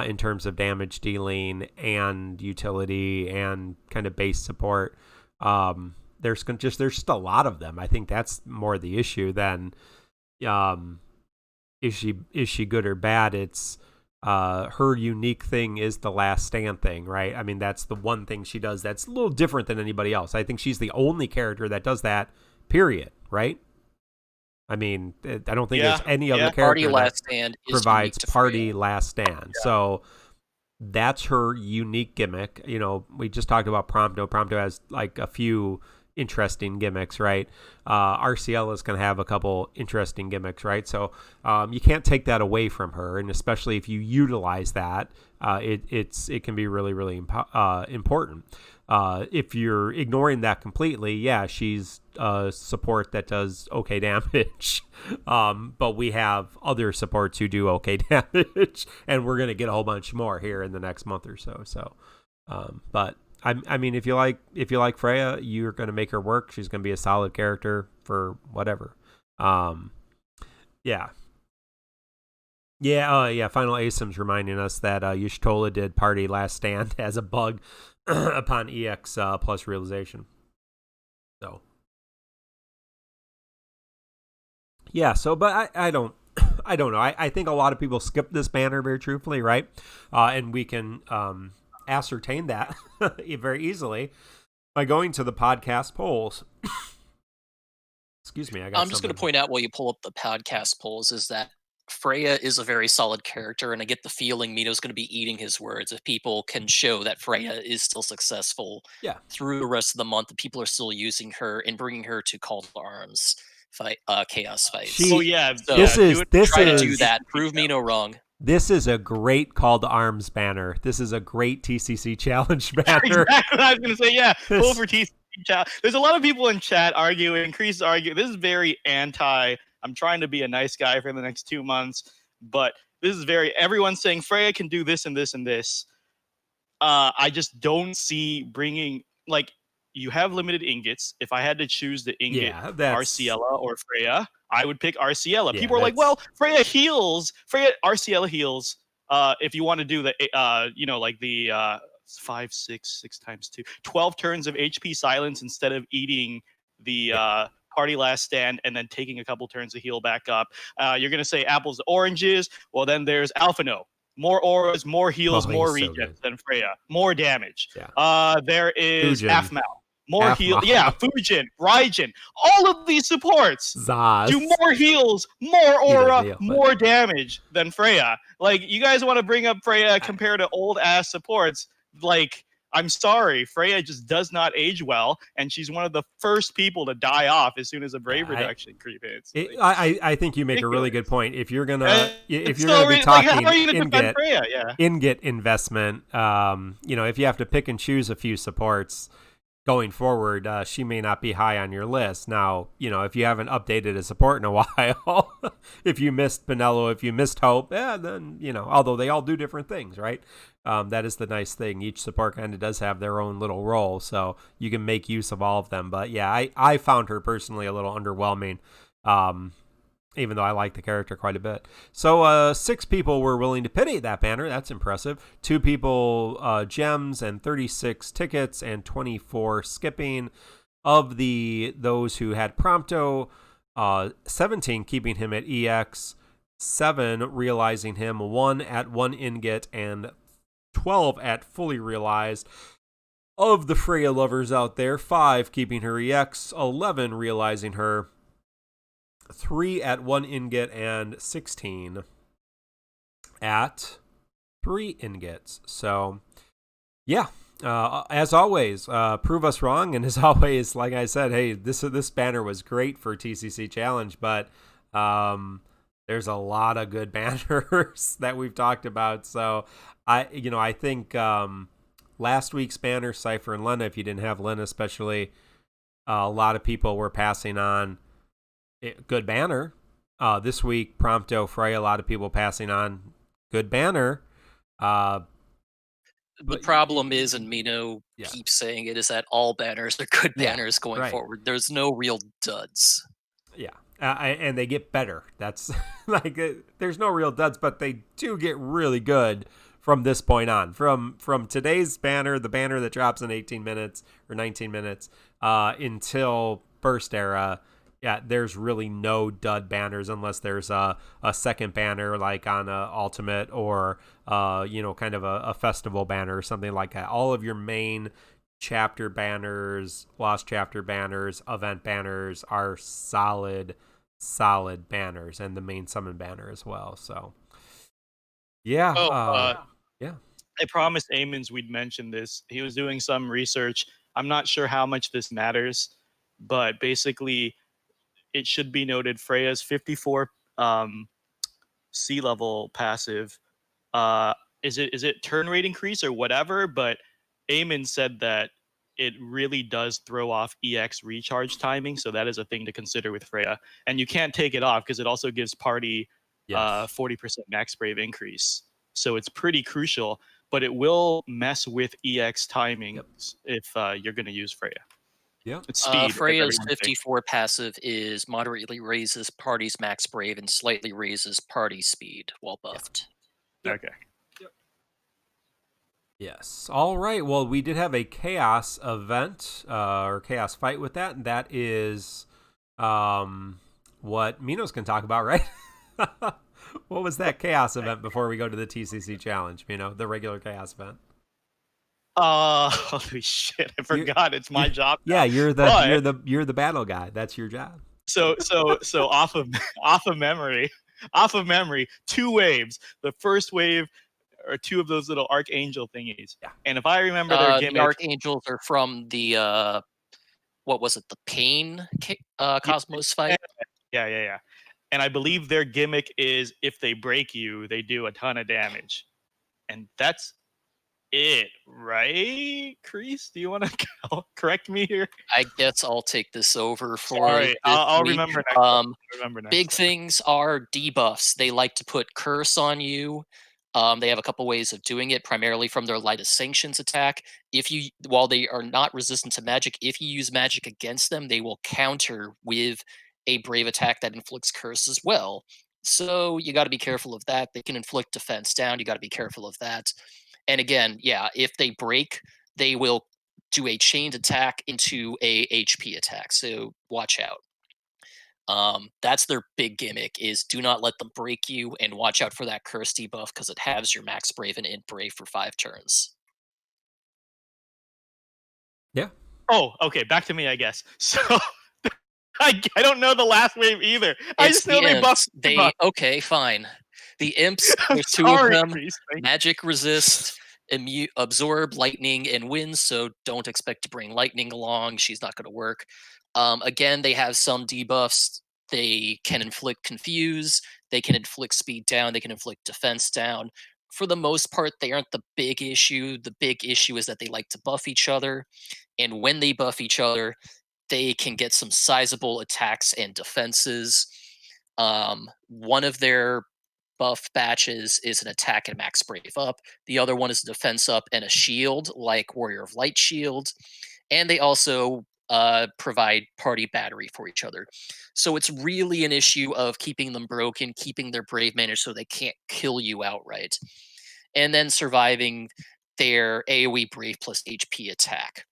in terms of damage dealing and utility and kind of base support, there's just a lot of them. I think that's more the issue than is she good or bad. It's her unique thing is the last stand thing, right? I mean, that's the one thing she does that's a little different than anybody else. I think she's the only character that does that, period, right? I mean, I don't think there's any other character Party that last stand provides is party last stand. Yeah. So that's her unique gimmick. We just talked about Prompto. Prompto has like a few interesting gimmicks, right? Arciela is going to have a couple interesting gimmicks, right? So you can't take that away from her, and especially if you utilize that, it can be really, really important. If you're ignoring that completely, yeah, she's a support that does okay damage, but we have other supports who do okay damage, and we're going to get a whole bunch more here in the next month or so. So, but I mean, if you like Freya, you're going to make her work. She's going to be a solid character for whatever. Yeah. Final ASIM's reminding us that Y'shtola did Party Last Stand as a bug upon EX plus realization. So. Yeah, but I don't know. I think a lot of people skip this banner very truthfully, right? And we can ascertain that very easily by going to the podcast polls. Excuse me, I'm just going to point out while you pull up the podcast polls is that Freya is a very solid character, and I get the feeling Mino's going to be eating his words if people can show that Freya is still successful through the rest of the month, and people are still using her and bringing her to Call to Arms chaos fights. This is to do that. Prove Mino wrong. This is a great Call to Arms banner. This is a great TCC challenge banner. Exactly what I was going to say. Yeah, pull for TCC challenge. There's a lot of people in chat arguing. This is very anti. I'm trying to be a nice guy for the next 2 months, but this is everyone's saying Freya can do this and this and this. I just don't see bringing, you have limited ingots. If I had to choose the ingot, Arciela or Freya, I would pick Arciela. People are like, well, Freya heals. Arciela heals. If you want to do the, the 5, 6 times 2, 12 turns of HP silence instead of eating the Party Last Stand and then taking a couple turns to heal back up. You're going to say apples to oranges. Well, then there's Alphino. More auras, more heals, more regens than Freya. More damage. Yeah. There is Afmal. More heal. Yeah, Fujin, Raijin. All of these supports do more heals, more aura, more damage than Freya. You guys want to bring up Freya compared to old-ass supports. I'm sorry, Freya just does not age well, and she's one of the first people to die off as soon as a Brave reduction creep hits. I think you make a really good point. If you're gonna be talking how are you gonna defend Freya? Ingot investment, if you have to pick and choose a few supports going forward, she may not be high on your list. Now, if you haven't updated a support in a while, if you missed Penelo, if you missed Hope, then, although they all do different things, right? That is the nice thing. Each support kind of does have their own little role, so you can make use of all of them. But yeah, I found her personally a little underwhelming, even though I like the character quite a bit. So 6 people were willing to pity that banner. That's impressive. 2 people gems and 36 tickets and 24 skipping. Of those who had Prompto, 17 keeping him at EX, 7 realizing him, 1 at 1 ingot, and 12 at fully realized. Of the Freya lovers out there, 5 keeping her EX, 11 realizing her, 3 at 1 ingot, and 16 at 3 ingots. So, yeah. As always, prove us wrong. And as always, like I said, hey, this banner was great for TCC Challenge, but there's a lot of good banners that we've talked about. So I think last week's banner, Seifer and Lenna, if you didn't have Lenna especially, a lot of people were passing on good banner. This week, Prompto Freya, a lot of people passing on good banner. The problem is, and Mino keeps saying it, is that all banners are good banners going forward. There's no real duds. Yeah. And they get better. That's like, there's no real duds, but they do get really good from this point on. From today's banner, the banner that drops in 18 minutes or 19 minutes, until Burst Era, there's really no dud banners unless there's a second banner like on a Ultimate or kind of a festival banner or something like that. All of your main chapter banners, lost chapter banners, event banners are solid banners, and the main summon banner as well. So yeah. I promised Eamons we'd mention this. He was doing some research. I'm not sure how much this matters, but basically it should be noted Freya's 54 sea level passive. Is it turn rate increase or whatever? But Eamon said that it really does throw off EX recharge timing, so that is a thing to consider with Freya. And you can't take it off because it also gives party 40% max brave increase. So it's pretty crucial, but it will mess with EX timing if you're going to use Freya. Yeah. It's speed. Freya's 54 passive is moderately raises party's max brave and slightly raises party speed while buffed. Okay. Yes. All right. Well, we did have a chaos event or chaos fight with that, and that is what Minos can talk about, right? What was that chaos event before we go to the TCC challenge? Mino, the regular chaos event. Holy shit! I forgot. It's my job now. Yeah, you're the battle guy. That's your job. So off of memory, 2 waves. The first wave are 2 of those little archangel thingies. Yeah. And if I remember their gimmick, the archangels are from the what was it? The Pain Cosmos fight. Yeah. And I believe their gimmick is if they break you, they do a ton of damage, and that's it, right? Kreese, do you want to correct me here? I guess I'll take this over for. Sorry, I'll remember next. Big things are debuffs. They like to put curse on you. They have a couple ways of doing it, primarily from their lightest sanctions attack. While they are not resistant to magic, if you use magic against them, they will counter with a brave attack that inflicts curse as well. So you got to be careful of that. They can inflict defense down. You got to be careful of that. And again, if they break, they will do a chained attack into a HP attack. So watch out. That's their big gimmick, is do not let them break you, and watch out for that curse debuff because it halves your max brave and int brave for 5 turns. Yeah. Oh, okay. Back to me, I guess. So I don't know the last wave either. I just know they buffed. Okay, fine. The imps, there's 2 of them. Magic resist, absorb lightning and wind, so don't expect to bring lightning along. She's not going to work. Again, they have some debuffs. They can inflict confuse. They can inflict speed down. They can inflict defense down. For the most part, they aren't the big issue. The big issue is that they like to buff each other. And when they buff each other, they can get some sizable attacks and defenses. One of their buff batches is an attack and max brave up. The other one is a defense up and a shield, like Warrior of Light Shield. And they also provide party battery for each other. So it's really an issue of keeping them broken, keeping their brave managed so they can't kill you outright, and then surviving their AoE brave plus HP attack.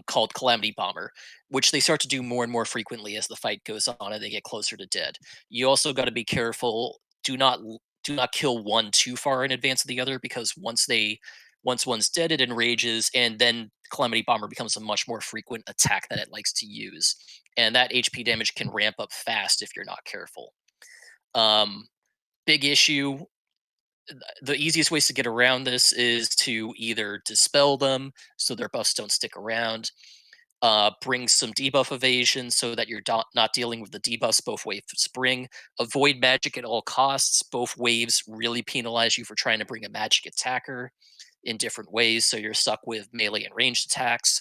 Called Calamity Bomber, which they start to do more and more frequently as the fight goes on and they get closer to dead. You also got to be careful. Do not kill one too far in advance of the other, because once one's dead, it enrages, and then Calamity Bomber becomes a much more frequent attack that it likes to use, and that HP damage can ramp up fast if you're not careful. Big issue. the easiest ways to get around this is to either dispel them so their buffs don't stick around, bring some debuff evasion so that you're not dealing with the debuffs both waves bring. Avoid magic at all costs. Both waves really penalize you for trying to bring a magic attacker in different ways, so you're stuck with melee and ranged attacks.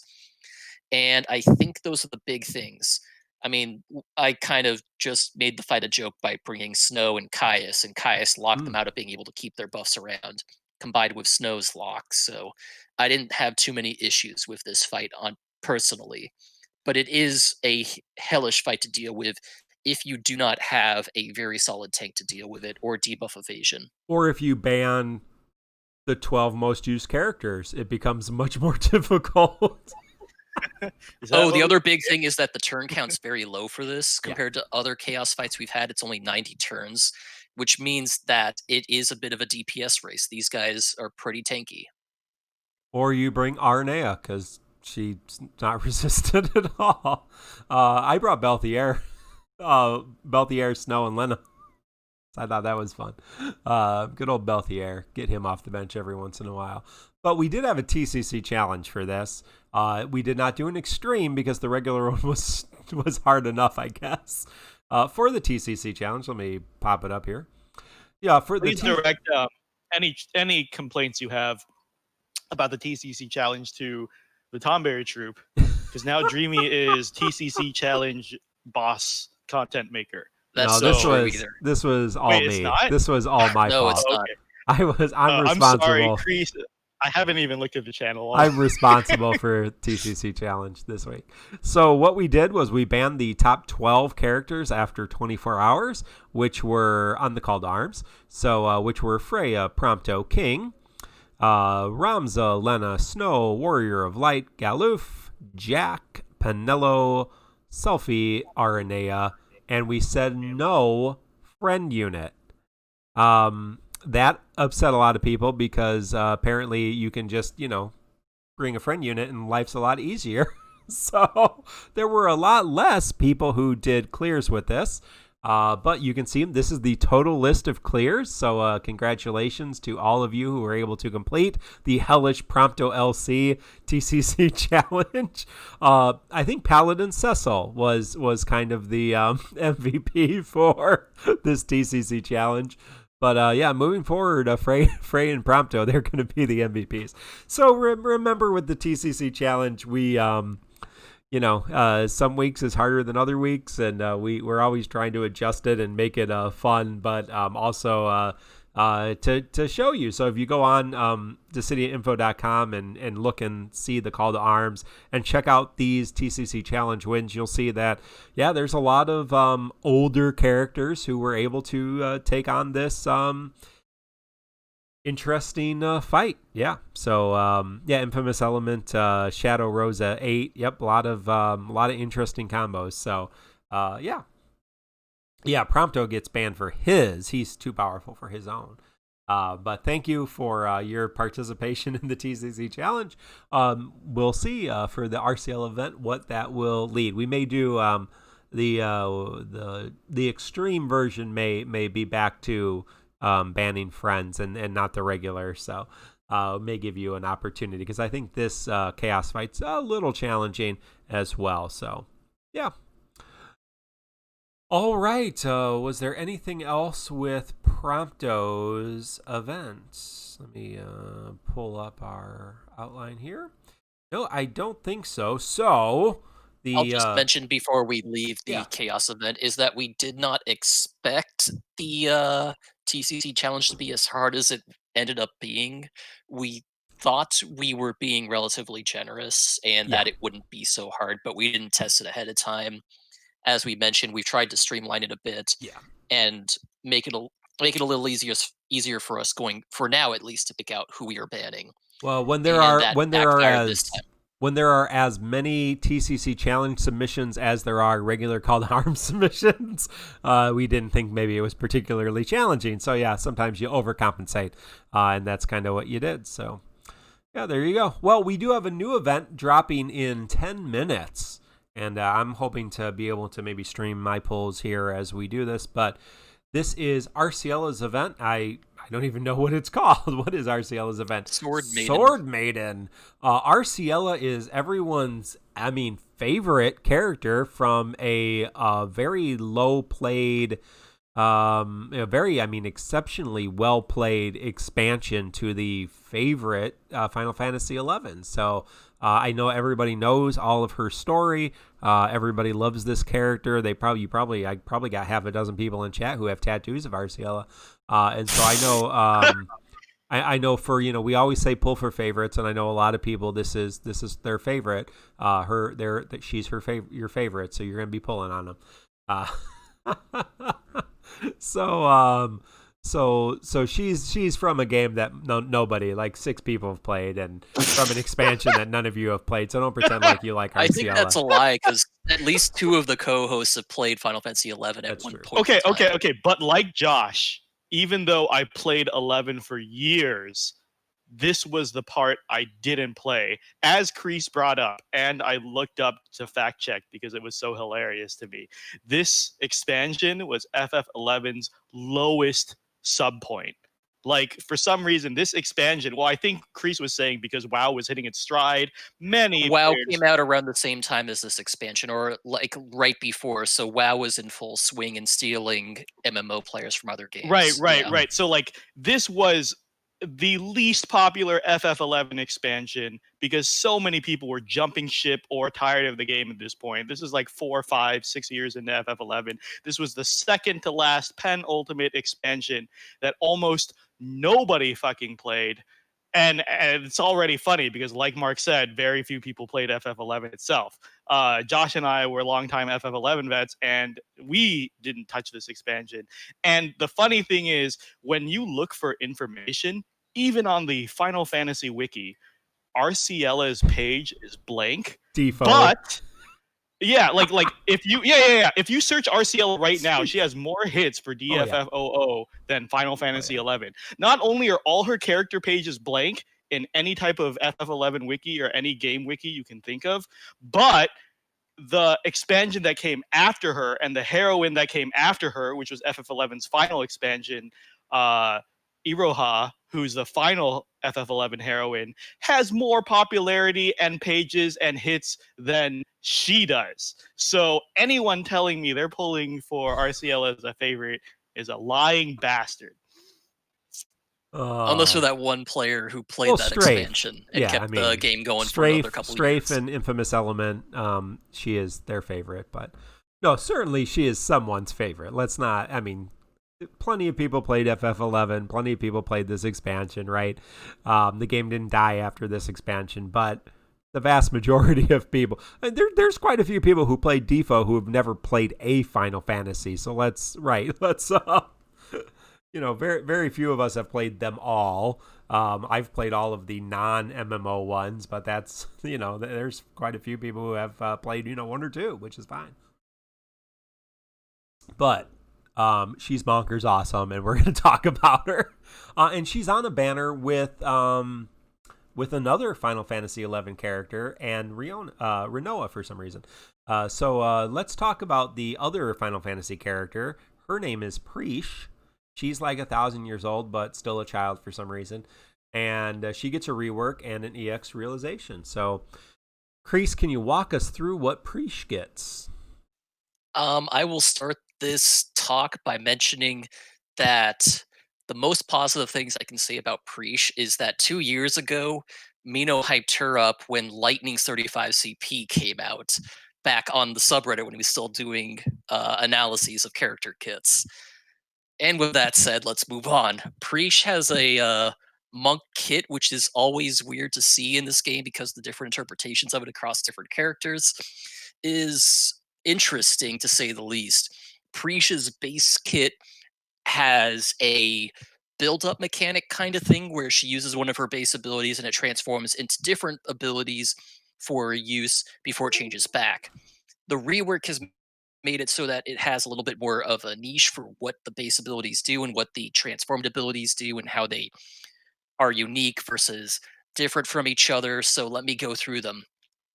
And I think those are the big things. I mean, I kind of just made the fight a joke by bringing Snow and Caius locked them out of being able to keep their buffs around, combined with Snow's lock. So I didn't have too many issues with this fight on personally, but it is a hellish fight to deal with if you do not have a very solid tank to deal with it or debuff evasion. Or if you ban the 12 most used characters, it becomes much more difficult. The other big thing is that the turn count's very low for this compared to other chaos fights we've had. It's only 90 turns, which means that it is a bit of a DPS race. These guys are pretty tanky. Or you bring Aranea, because she's not resistant at all. I brought Belthier, Snow, and Lenna. I thought that was fun. Good old Belthier. Get him off the bench every once in a while. But we did have a TCC challenge for this. We did not do an extreme because the regular one was hard enough, I guess. For the TCC challenge, let me pop it up here. Yeah, for please direct any complaints you have about the TCC challenge to the Tomberry Troop, because now Dreamy is TCC challenge boss content maker. That's this was all me. This was all my fault. It's not. Okay. I'm responsible. I'm sorry, Chris. I haven't even looked at the channel. I'm responsible for TCC challenge this week. So what we did was we banned the top 12 characters after 24 hours, which were on the call to arms. So which were Freya, Prompto, King, Ramza, Lenna, Snow, Warrior of Light, Galuf, Jack, Penelo, Selphie, Aranea, and we said no friend unit. That upset a lot of people because apparently you can just, bring a friend unit and life's a lot easier. So there were a lot less people who did clears with this. But you can see this is the total list of clears. So congratulations to all of you who were able to complete the hellish Prompto LC TCC challenge. I think Paladin Cecil was kind of the MVP for this TCC challenge. But moving forward, Frey and Prompto, they're going to be the MVPs. So remember with the TCC challenge, we, some weeks is harder than other weeks, and we're always trying to adjust it and make it fun, but also to show you. So if you go on thecityinfo.com and look and see the call to arms and check out these TCC challenge wins, you'll see that, there's a lot of older characters who were able to take on this interesting fight. So Infamous Element, Shadow Rosa 8. Yep, a lot of interesting combos. So Prompto gets banned for he's too powerful for his own. But thank you for your participation in the TCC challenge. We'll see for the Arciela event what that will lead. We may do the extreme version may be back to banning friends and not the regular. So may give you an opportunity because I think this chaos fight's a little challenging as well. So yeah. All right. Was there anything else with Prompto's events? Let me pull up our outline here. No, I don't think so. So I'll just mention before we leave the chaos event is that we did not expect the TCC challenge to be as hard as it ended up being. We thought we were being relatively generous and that it wouldn't be so hard, but we didn't test it ahead of time. As we mentioned, we've tried to streamline it a bit and make it a little easier for us going for now at least to pick out who we are banning. Well, when there are as many TCC challenge submissions as there are regular call to arms submissions, we didn't think maybe it was particularly challenging. So sometimes you overcompensate, and that's kind of what you did. So there you go. Well, we do have a new event dropping in 10 minutes. And I'm hoping to be able to maybe stream my pulls here as we do this. But This is Arciela's event. I don't even know what it's called. What is Arciela's event? Swordmaiden. Arciela is everyone's, favorite character from a very low played, exceptionally well played expansion to the favorite Final Fantasy XI. So I know everybody knows all of her story. Everybody loves this character. I probably got half a dozen people in chat who have tattoos of Arciela, and so I know. I know for, we always say pull for favorites, and I know a lot of people this is their favorite. She's your favorite, so you're gonna be pulling on them. So she's from a game that nobody, like 6 people have played, and from an expansion that none of you have played. So don't pretend like you like Arciela. I think that's a lie, because at least 2 of the co-hosts have played Final Fantasy XI at one point. Okay. But like Josh, even though I played 11 for years, this was the part I didn't play. As Kreese brought up, and I looked up to fact check because it was so hilarious to me, this expansion was FF11's lowest sub point. Like, for some reason, this expansion, well, I think Kreese was saying because WoW was hitting its stride. WoW came out around the same time as this expansion, or like right before. So WoW was in full swing and stealing MMO players from other games. Right. So like, this was the least popular FF11 expansion because so many people were jumping ship or tired of the game at this point. This is like 4, 5, 6 years into FF11. This was the second to last penultimate expansion that almost nobody fucking played. And it's already funny because, like Mark said, very few people played FF11 itself. Josh and I were longtime FF11 vets, and we didn't touch this expansion. And the funny thing is, when you look for information, even on the Final Fantasy wiki, Arciela's page is blank. Default. But yeah, like if you search Arciela right now, she has more hits for DFFOO than Final Fantasy XI. Not only are all her character pages blank in any type of FF11 wiki or any game wiki you can think of, but the expansion that came after her and the heroine that came after her, which was FF11's final expansion, Iroha, who's the final FF11 heroine, has more popularity and pages and hits than she does. So anyone telling me they're pulling for Arciela as a favorite is a lying bastard. Unless you're that one player who played that expansion and kept the game going for another couple of years. Strafe and Infamous Element, she is their favorite, but no, certainly she is someone's favorite. Let's not, plenty of people played FF11, plenty of people played this expansion, right? The game didn't die after this expansion, but the vast majority of people, there's quite a few people who played DFFOO who have never played a Final Fantasy. So let's very, very few of us have played them all. I've played all of the non-MMO ones, but that's, there's quite a few people who have played, 1 or 2, which is fine. But she's bonkers awesome, and we're going to talk about her. And she's on a banner with another Final Fantasy XI character and Rinoa for some reason. So let's talk about the other Final Fantasy character. Her name is Prishe. She's like 1,000 years old, but still a child for some reason. And she gets a rework and an EX realization. So, Kreese, can you walk us through what Prishe gets? I will start this talk by mentioning that the most positive things I can say about Prishe is that 2 years ago, Mino hyped her up when Lightning's 35 CP came out back on the subreddit when he was still doing analyses of character kits. And with that said, let's move on. Prishe has a monk kit, which is always weird to see in this game because the different interpretations of it across different characters is interesting, to say the least. Prishe's base kit has a build-up mechanic kind of thing where she uses one of her base abilities and it transforms into different abilities for use before it changes back. The rework has made it so that it has a little bit more of a niche for what the base abilities do and what the transformed abilities do and how they are unique versus different from each other. So let me go through them.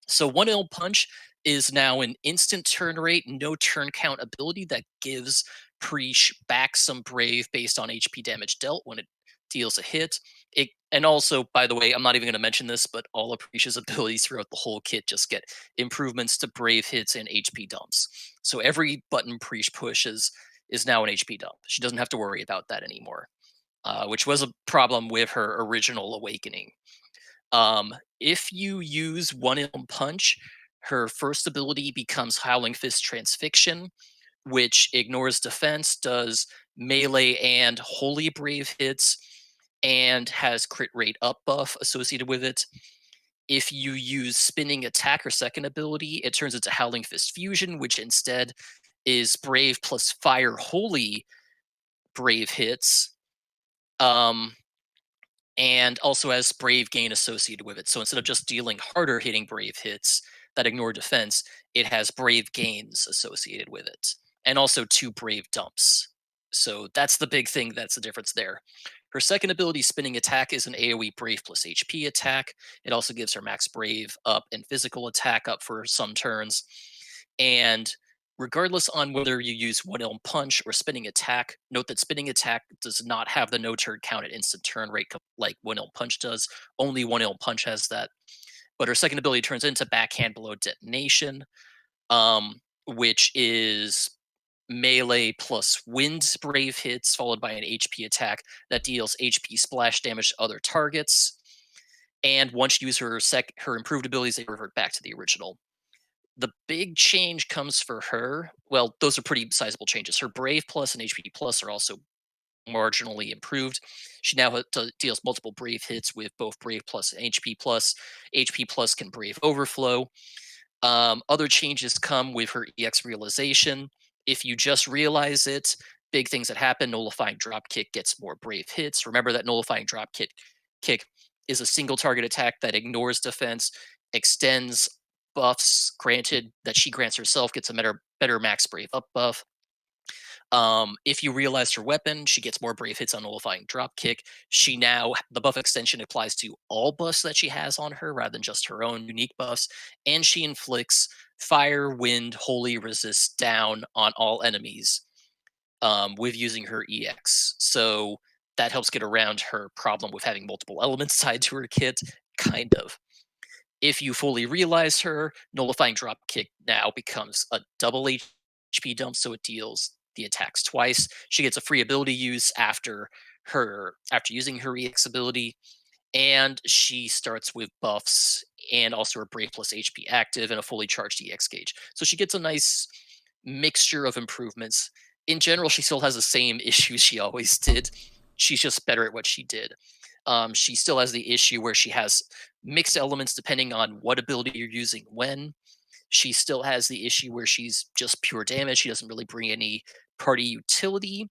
So 1L Punch is now an instant turn rate, no turn count ability that gives Prishe back some Brave based on HP damage dealt when it deals a hit. And also, by the way, I'm not even going to mention this, but all of Prishe's abilities throughout the whole kit just get improvements to Brave hits and HP dumps. So every button Prishe pushes is now an HP dump. She doesn't have to worry about that anymore, which was a problem with her original Awakening. If you use One Ilm Punch, her first ability becomes Howling Fist Transfixion, which ignores defense, does melee and holy brave hits, and has crit rate up buff associated with it. If you use Spinning Attack, her second ability, it turns into Howling Fist Fusion, which instead is brave plus fire holy brave hits. And also has Brave Gain associated with it. So instead of just dealing harder hitting Brave hits that ignore defense, it has Brave Gains associated with it. And also 2 Brave Dumps. So that's the big thing that's the difference there. Her second ability, Spinning Attack, is an AoE Brave plus HP attack. It also gives her max Brave up and physical attack up for some turns. And regardless on whether you use One Ilm Punch or Spinning Attack, note that Spinning Attack does not have the no turn count at instant turn rate like One Ilm Punch does. Only One Ilm Punch has that. But her second ability turns into Backhand Below Detonation, which is melee plus wind brave hits followed by an HP attack that deals HP splash damage to other targets. And once you use her improved abilities, they revert back to the original. The big change comes for her. Well, those are pretty sizable changes. Her Brave Plus and HP Plus are also marginally improved. She now deals multiple Brave hits with both Brave Plus and HP Plus. HP Plus can Brave Overflow. Other changes come with her EX Realization. If you just realize it, big things that happen. Nullifying Drop Kick gets more Brave hits. Remember that Nullifying Drop Kick is a single target attack that ignores defense, extends buffs granted that she grants herself, gets a better max Brave up buff. If you realize her weapon, she gets more Brave hits on Nullifying Drop Kick. The buff extension applies to all buffs that she has on her rather than just her own unique buffs. And she inflicts Fire, Wind, Holy Resist down on all enemies with using her EX. So that helps get around her problem with having multiple elements tied to her kit, kind of. If you fully realize her, Nullifying Drop Kick now becomes a double HP dump, so it deals the attacks twice. She gets a free ability use after using her EX ability, and she starts with buffs and also her Brave plus HP active and a fully charged EX gauge. So she gets a nice mixture of improvements. In general, she still has the same issues she always did. She's just better at what she did. She still has the issue where she has mixed elements depending on what ability you're using when. She still has the issue where she's just pure damage. She doesn't really bring any party utility.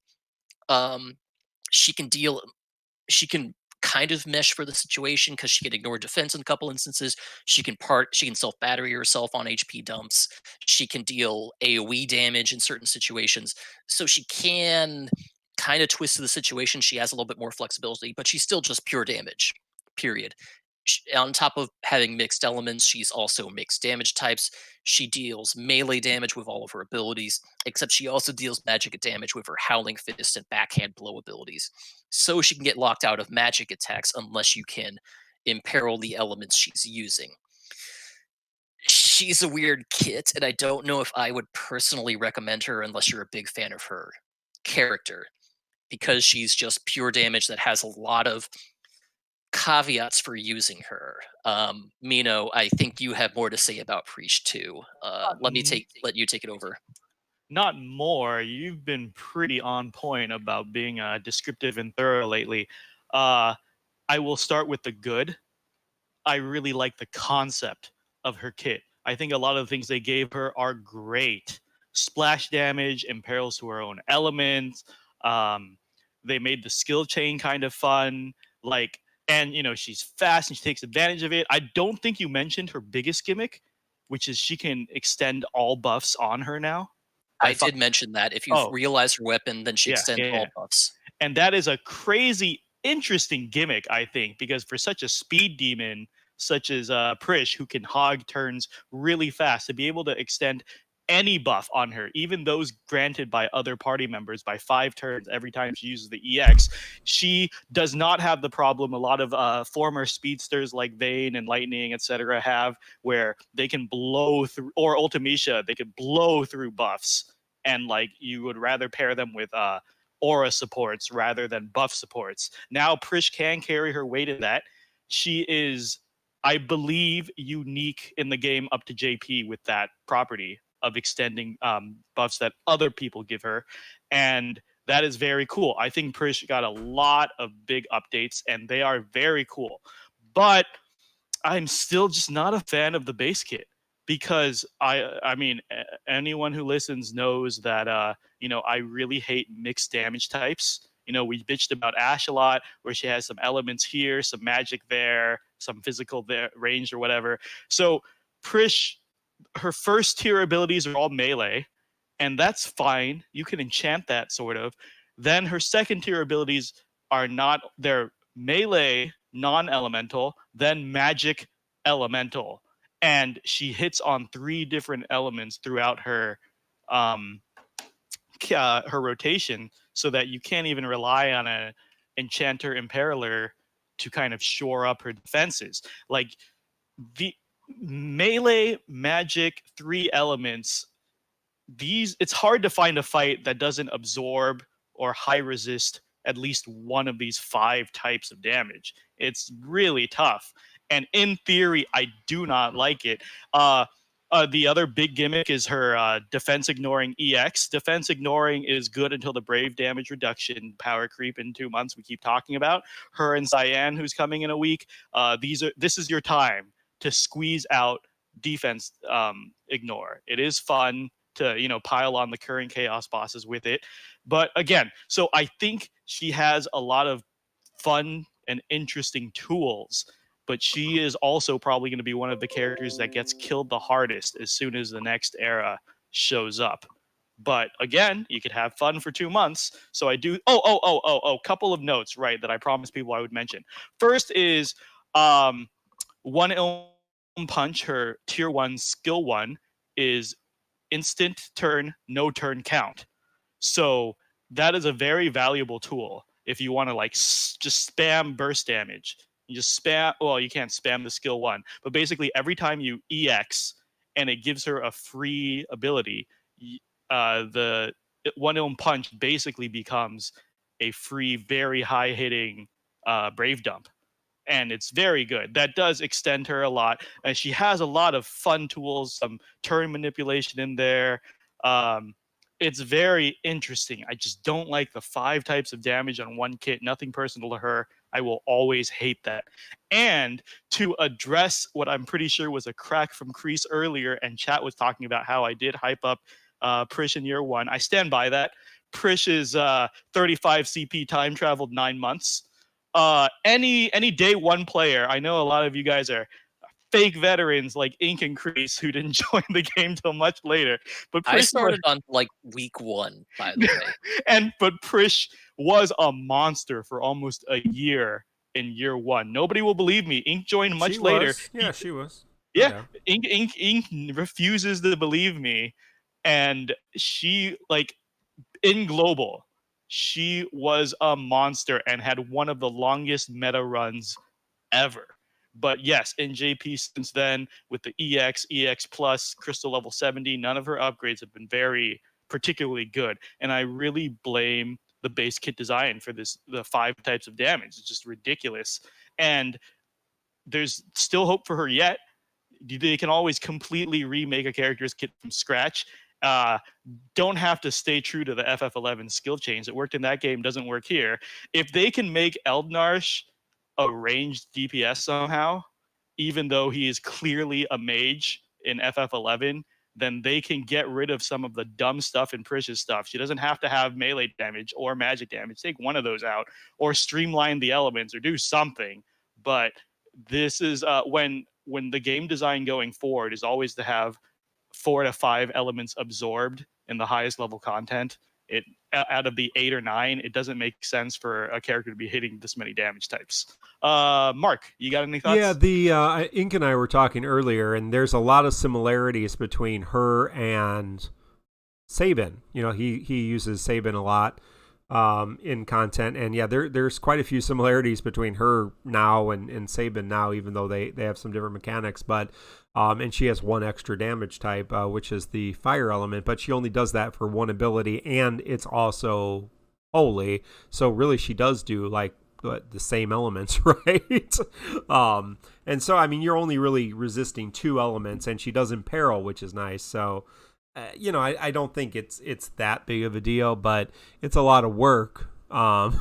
She can kind of mesh for the situation because she can ignore defense in a couple instances. She can self battery herself on HP dumps. She can deal AoE damage in certain situations. So she can kind of twist to the situation. She has a little bit more flexibility, but she's still just pure damage. Period. On top of having mixed elements, she's also mixed damage types. She deals melee damage with all of her abilities, except she also deals magic damage with her Howling Fist and Backhand Blow abilities. So she can get locked out of magic attacks unless you can imperil the elements she's using. She's a weird kit, and I don't know if I would personally recommend her unless you're a big fan of her character, because she's just pure damage that has a lot of caveats for using her. Mino, I think you have more to say about Prishe too. Let you take it over. Not more. You've been pretty on point about being descriptive and thorough lately. I will start with the good. I really like the concept of her kit. I think a lot of the things they gave her are great. Splash damage, imperils to her own elements. They made the skill chain kind of fun. And she's fast and she takes advantage of it. I don't think you mentioned her biggest gimmick, which is she can extend all buffs on her now. I did mention that. If you realize her weapon, then she extends all buffs. And that is a crazy, interesting gimmick, I think, because for such a speed demon such as Prishe, who can hog turns really fast, to be able to extend any buff on her, even those granted by other party members by 5 turns every time she uses the EX. She does not have the problem a lot of former speedsters like Vayne and Lightning, etc. have, where they can blow through, or Ultimecia, they could blow through buffs, and like you would rather pair them with aura supports rather than buff supports. Now Prishe can carry her weight in that. She is, I believe, unique in the game up to JP with that property of extending buffs that other people give her. And that is very cool. I think Prishe got a lot of big updates, and they are very cool. But I'm still just not a fan of the base kit, because I mean, anyone who listens knows that I really hate mixed damage types. We bitched about Ashe a lot, where she has some elements here, some magic there, some physical there, range or whatever. So Prishe, her first tier abilities are all melee, and that's fine. You can enchant that sort of. Then her second tier abilities are not, they're melee non-elemental, then magic elemental. And she hits on 3 different elements throughout her her rotation, so that you can't even rely on a enchanter imperiler to kind of shore up her defenses. Like the melee magic 3 elements, it's hard to find a fight that doesn't absorb or high resist at least one of these 5 types of damage. It's really tough, and in theory I do not like it. The other big gimmick is her defense ignoring EX. Defense ignoring is good until the brave damage reduction power creep in 2 months we keep talking about. Her and Cyan, who's coming in a week, this is your time to squeeze out defense ignore. It is fun to pile on the current chaos bosses with it. But again, so I think she has a lot of fun and interesting tools, but she is also probably going to be one of the characters that gets killed the hardest as soon as the next era shows up. But again, you could have fun for 2 months. So I do. Couple of notes, right, that I promised people I would mention. First is one Ilm Punch, her tier 1 skill 1, is instant turn, no turn count. So that is a very valuable tool if you want to like just spam burst damage. You just spam. Well, you can't spam the skill 1, but basically every time you EX and it gives her a free ability, the one Ilm Punch basically becomes a free, very high hitting Brave Dump. And it's very good. That does extend her a lot. And she has a lot of fun tools, some turn manipulation in there. It's very interesting. I just don't like the 5 types of damage on one kit. Nothing personal to her. I will always hate that. And to address what I'm pretty sure was a crack from Kreese earlier, and chat was talking about how I did hype up Prishe in year 1. I stand by that. Prishe is 35 CP time traveled 9 months. Any day 1 player, I know a lot of you guys are fake veterans like Ink and Kreese who didn't join the game till much later. But Prishe I started on like week 1, by the way. But Prishe was a monster for almost a year in year 1. Nobody will believe me. Ink joined much later. Yeah, she was. Yeah, Ink refuses to believe me, and she, like, in global, she was a monster and had one of the longest meta runs ever. But yes, in JP since then, with the EX Plus, Crystal level 70, none of her upgrades have been very particularly good. And I really blame the base kit design for the 5 types of damage. It's just ridiculous. And there's still hope for her yet. They can always completely remake a character's kit from scratch. Don't have to stay true to the FF11 skill chains. It worked in that game, doesn't work here. If they can make Eldnarsh a ranged DPS somehow, even though he is clearly a mage in FF11, then they can get rid of some of the dumb stuff in Prishe's stuff. She doesn't have to have melee damage or magic damage. Take one of those out, or streamline the elements, or do something. But this is when the game design going forward is always to have 4 to 5 elements absorbed in the highest level content. out of the 8 or 9, it doesn't make sense for a character to be hitting this many damage types. Mark, you got any thoughts? Yeah, the Ink and I were talking earlier, and there's a lot of similarities between her and Sabin. You know, he uses Sabin a lot in content, and yeah, there's quite a few similarities between her now and Sabin now, even though they have some different mechanics. But and she has one extra damage type, which is the fire element, but she only does that for one ability, and it's also holy. So really, she does do like the same elements, right? And so I mean, you're only really resisting 2 elements, and she does imperil, which is nice. So you know, I don't think it's that big of a deal, but it's a lot of work to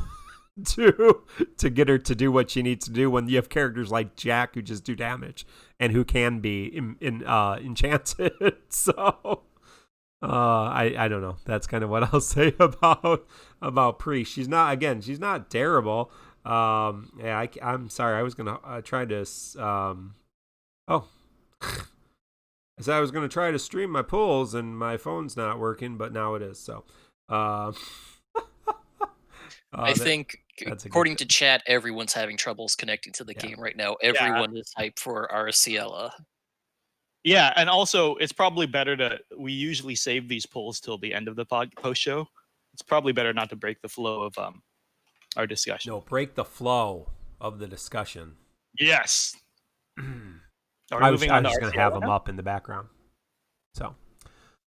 get her to do what she needs to do when you have characters like Jack who just do damage and who can be enchanted. So I don't know. That's kind of what I'll say about Prishe. She's not terrible. Yeah, I'm sorry. I was gonna try to. I said I was going to try to stream my pulls, and my phone's not working, but now it is. So, I think, according to chat, everyone's having troubles connecting to the game right now. Everyone is hyped for Arciela. Yeah, and also it's probably better we usually save these pulls till the end of the post show. It's probably better not to break the flow of our discussion. No, break the flow of the discussion. Yes. I was just going to have them up in the background. So,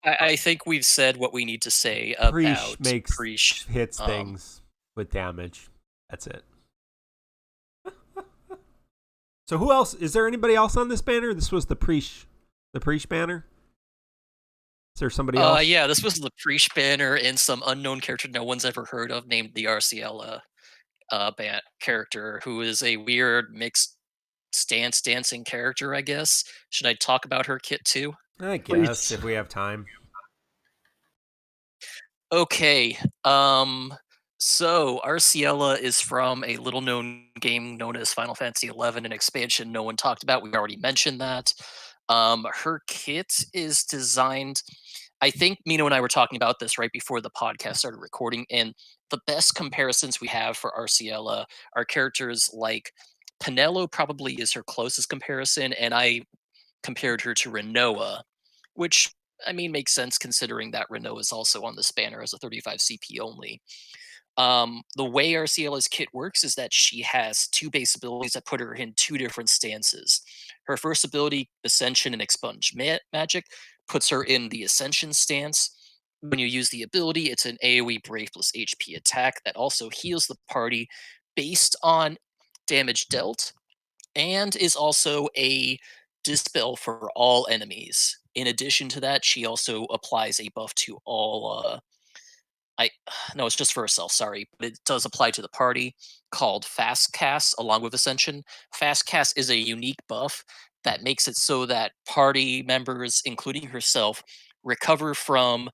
I think we've said what we need to say about Prishe. Hits things with damage. That's it. So who else? Is there anybody else on this banner? This was the Prishe banner. Is there somebody else? Yeah, this was the Prishe banner and some unknown character no one's ever heard of named the Arciela character, who is a weird mixed stance dancing character, I guess. Should I talk about her kit too? I guess, if we have time. Okay. So Arciela is from a little known game known as Final Fantasy XI, an expansion no one talked about. We already mentioned that. Her kit is designed. I think Mino and I were talking about this right before the podcast started recording, and the best comparisons we have for Arciela are characters like Penelo probably is her closest comparison, and I compared her to Renoa, which, I mean, makes sense considering that Renoa is also on this banner as a 35 CP only. The way Arciela's kit works is that she has 2 base abilities that put her in 2 different stances. Her first ability, Ascension and Expunge Magic, puts her in the Ascension stance. When you use the ability, it's an AoE Brave plus HP attack that also heals the party based on damage dealt, and is also a dispel for all enemies. In addition to that, she also applies a buff to all no, it's just for herself, sorry, but it does apply to the party, called Fast Cast along with Ascension. Fast Cast is a unique buff that makes it so that party members, including herself, recover from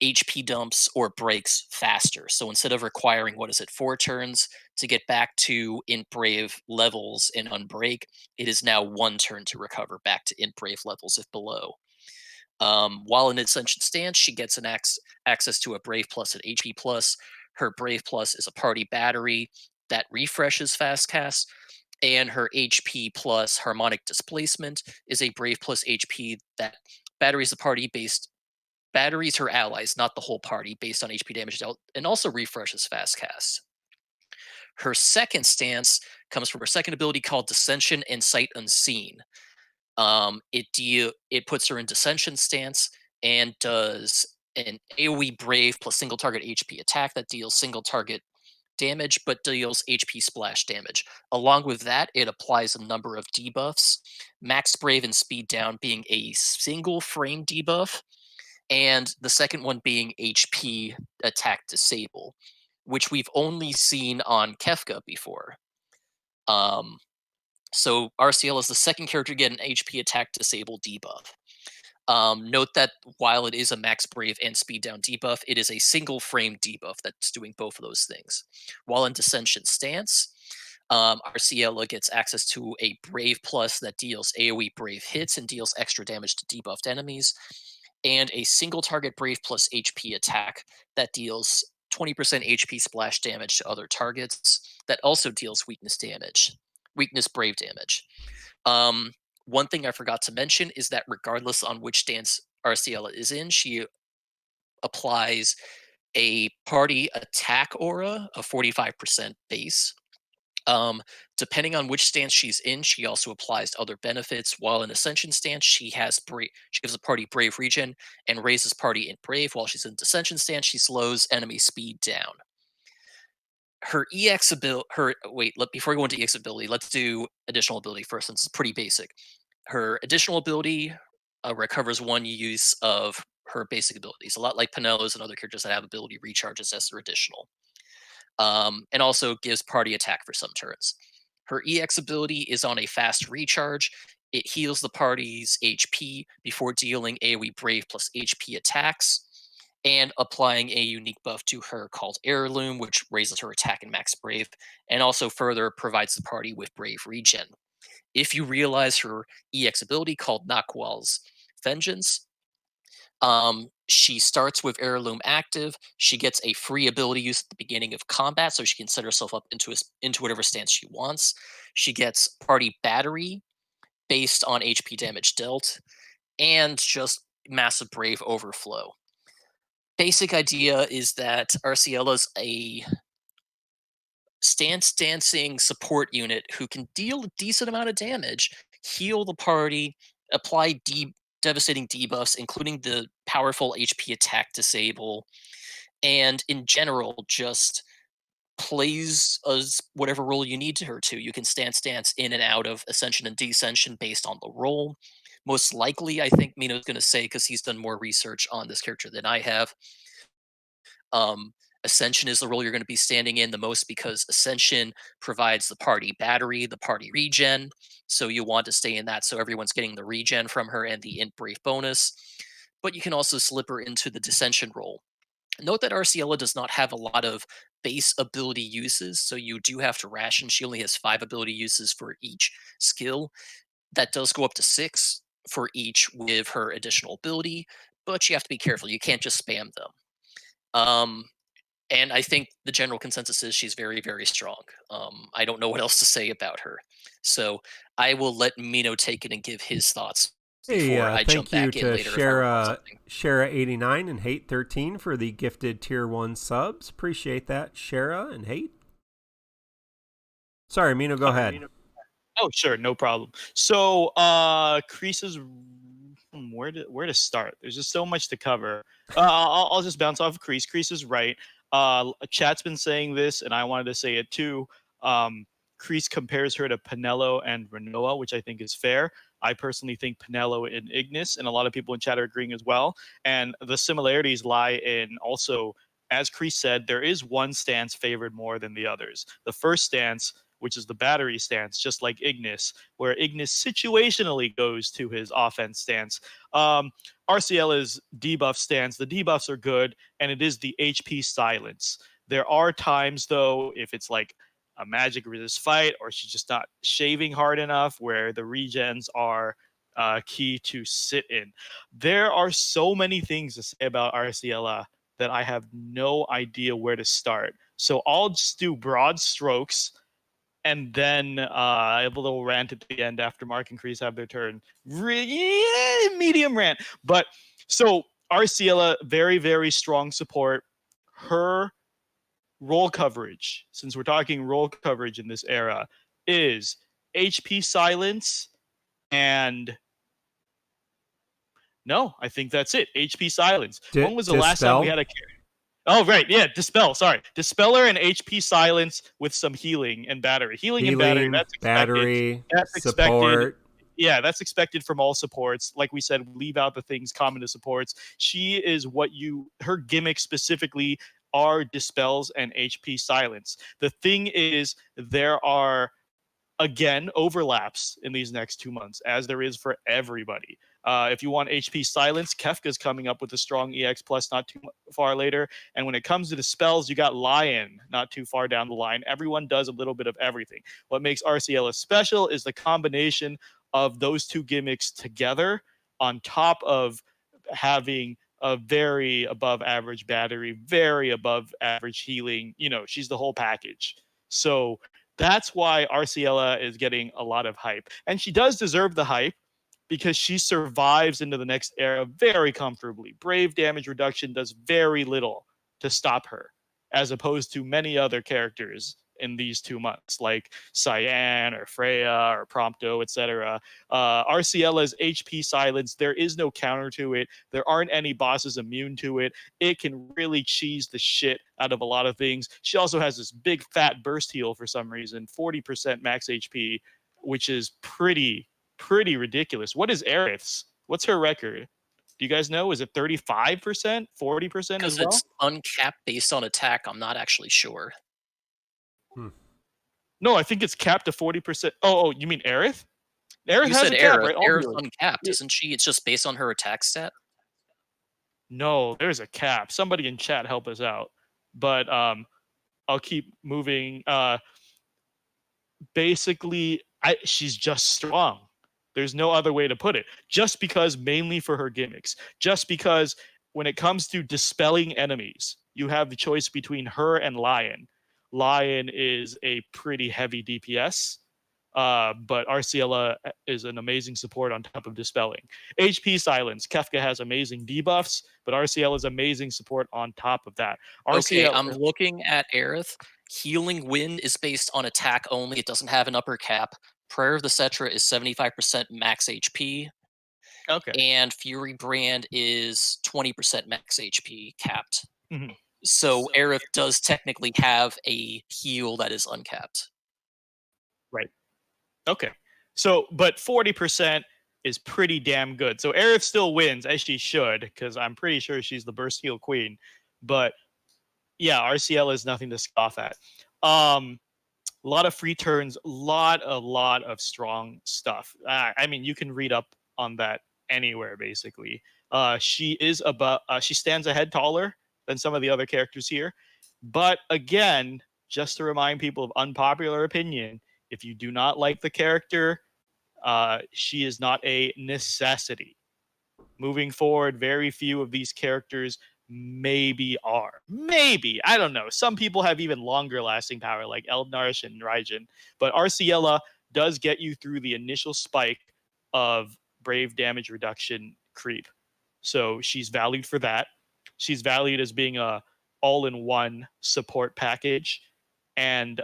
HP dumps or breaks faster. So instead of requiring, 4 turns to get back to Int Brave levels in Unbreak, it is now 1 turn to recover back to Int Brave levels if below. While in Ascension stance, she gets an access to a Brave Plus and HP Plus. Her Brave Plus is a party battery that refreshes Fast Cast, and her HP Plus Harmonic Displacement is a Brave Plus HP that batteries the party batteries her allies, not the whole party, based on HP damage dealt, and also refreshes Fast Cast. Her second stance comes from her second ability called Dissension and Sight Unseen. It puts her in Dissension stance and does an AoE Brave plus single target HP attack that deals single target damage but deals HP splash damage. Along with that, it applies a number of debuffs, Max Brave and Speed Down being a single frame debuff, and the second one being HP attack disable, which we've only seen on Kefka before. So Arciela is the second character to get an HP attack disable debuff. Note that while it is a Max Brave and Speed Down debuff, it is a single frame debuff that's doing both of those things. While in Dissension stance, Arciela gets access to a Brave Plus that deals AoE Brave hits and deals extra damage to debuffed enemies, and a single target Brave Plus HP attack that deals 20% HP splash damage to other targets. That also deals weakness damage, weakness brave damage. One thing I forgot to mention is that regardless on which stance Arciela is in, she applies a party attack aura of 45% base. Depending on which stance she's in, she also applies other benefits. While in Ascension stance, she gives a party Brave regen and raises party in Brave. While she's in Dissension stance, she slows enemy speed down. Her EX ability. Before we go into EX ability, let's do additional ability first, since it's pretty basic. Her additional ability recovers one use of her basic abilities, a lot like Penelo's and other characters that have ability recharges as their additional. And also gives party attack for some turns. Her EX ability is on a fast recharge. It heals the party's HP before dealing AoE Brave plus HP attacks, and applying a unique buff to her called Heirloom, which raises her attack and max Brave, and also further provides the party with Brave regen. If you realize her EX ability called Nakwal's Vengeance, she starts with Heirloom active. She gets a free ability use at the beginning of combat, so she can set herself up into whatever stance she wants. She gets party battery based on HP damage dealt, and just massive Brave overflow. Basic idea is that Arciela's a stance dancing support unit who can deal a decent amount of damage, heal the party, apply devastating debuffs, including the powerful HP attack disable, and in general just plays as whatever role you need her to. You can stance in and out of Ascension and Descension based on the role. Most likely, I think Mino's going to say, because he's done more research on this character than I have, Ascension is the role you're going to be standing in the most, because Ascension provides the party battery, the party regen. So you want to stay in that, so everyone's getting the regen from her and the int Brave bonus. But you can also slip her into the Dissension role. Note that Arciela does not have a lot of base ability uses, so you do have to ration. She only has 5 ability uses for each skill. That does go up to 6 for each with her additional ability, but you have to be careful. You can't just spam them. And I think the general consensus is she's very, very strong. I don't know what else to say about her. So I will let Mino take it and give his thoughts before I jump back in later. Shara89 and Hate13 for the gifted tier 1 subs. Appreciate that, Shara and Hate. Sorry, Mino, go ahead. Oh, sure, no problem. So, Crease's where to start? There's just so much to cover. I'll just bounce off of Crease. Crease is right. Chat's been saying this, and I wanted to say it too. Crease compares her to Penelo and Renoa, which I think is fair. I personally think Penelo and Ignis, and a lot of people in chat are agreeing as well. And the similarities lie in also, as Crease said, there is one stance favored more than the others. The first stance, which is the battery stance, just like Ignis, where Ignis situationally goes to his offense stance. Arciela's debuff stance, the debuffs are good, and it is the HP silence. There are times, though, if it's like a magic resist fight, or she's just not shaving hard enough, where the regens are key to sit in. There are so many things to say about Arciela that I have no idea where to start. So I'll just do broad strokes, and then I have a little rant at the end after Mark and Crease have their turn. Medium rant. But so Arciela, very, very strong support. Her role coverage, since we're talking role coverage in this era, is HP silence and no, I think that's it. HP silence. When was the last time we had a character? Oh, right. Yeah. Dispel. Sorry. Dispeller and HP silence with some healing and battery. Healing and battery. That's expected. Battery, that's expected. Support. Yeah, that's expected from all supports. Like we said, leave out the things common to supports. She is her gimmick specifically are dispels and HP silence. The thing is, there are, again, overlaps in these next 2 months, as there is for everybody. If you want HP silence, Kefka's coming up with a strong EX plus not too far later. And when it comes to the spells, you got Lion not too far down the line. Everyone does a little bit of everything. What makes Arciela special is the combination of those two gimmicks together, on top of having a very above average battery, very above average healing. You know, she's the whole package. So that's why Arciela is getting a lot of hype. And she does deserve the hype because she survives into the next era very comfortably. Brave damage reduction does very little to stop her, as opposed to many other characters in these 2 months, like Cyan or Freya or Prompto, etc. Arciela's HP silence, there is no counter to it. There aren't any bosses immune to it. It can really cheese the shit out of a lot of things. She also has this big fat burst heal for some reason, 40% max HP, which is pretty ridiculous. What is Aerith's? What's her record? Do you guys know? Is it 35%, 40% as Because well? it's uncapped based on attack, I'm not actually sure. No, I think it's capped to 40%. Oh, you mean Aerith? Aerith You has said a cap, Aerith. right? Aerith's Obviously. uncapped, isn't she? It's just based on her attack stat. No, there's a cap. Somebody in chat help us out. But I'll keep moving. Basically, she's just strong. There's no other way to put it. Just because, mainly for her gimmicks. Just because when it comes to dispelling enemies, you have the choice between her and Lion. Lion is a pretty heavy DPS, but Arciela is an amazing support on top of dispelling. HP silence. Kefka has amazing debuffs, but Arciela is amazing support on top of that. Okay, I'm looking at Aerith. Healing Wind is based on attack only. It doesn't have an upper cap. Prayer of the Cetra is 75% max HP. Okay. And Fury Brand is 20% max HP capped. Mm-hmm. So Aerith does technically have a heal that is uncapped. Right. Okay. So, but 40% is pretty damn good. So Aerith still wins, as she should, because I'm pretty sure she's the burst heal queen. But yeah, RCL is nothing to scoff at. A lot of free turns, a lot of strong stuff. I mean, you can read up on that anywhere, basically. She stands a head taller than some of the other characters here. But again, just to remind people of unpopular opinion, if you do not like the character, she is not a necessity. Moving forward, very few of these characters maybe are. Maybe. I don't know. Some people have even longer lasting power, like Eldnarsh and Raijin. But Arciela does get you through the initial spike of brave damage reduction creep. So she's valued for that. She's valued as being a all-in-one support package. And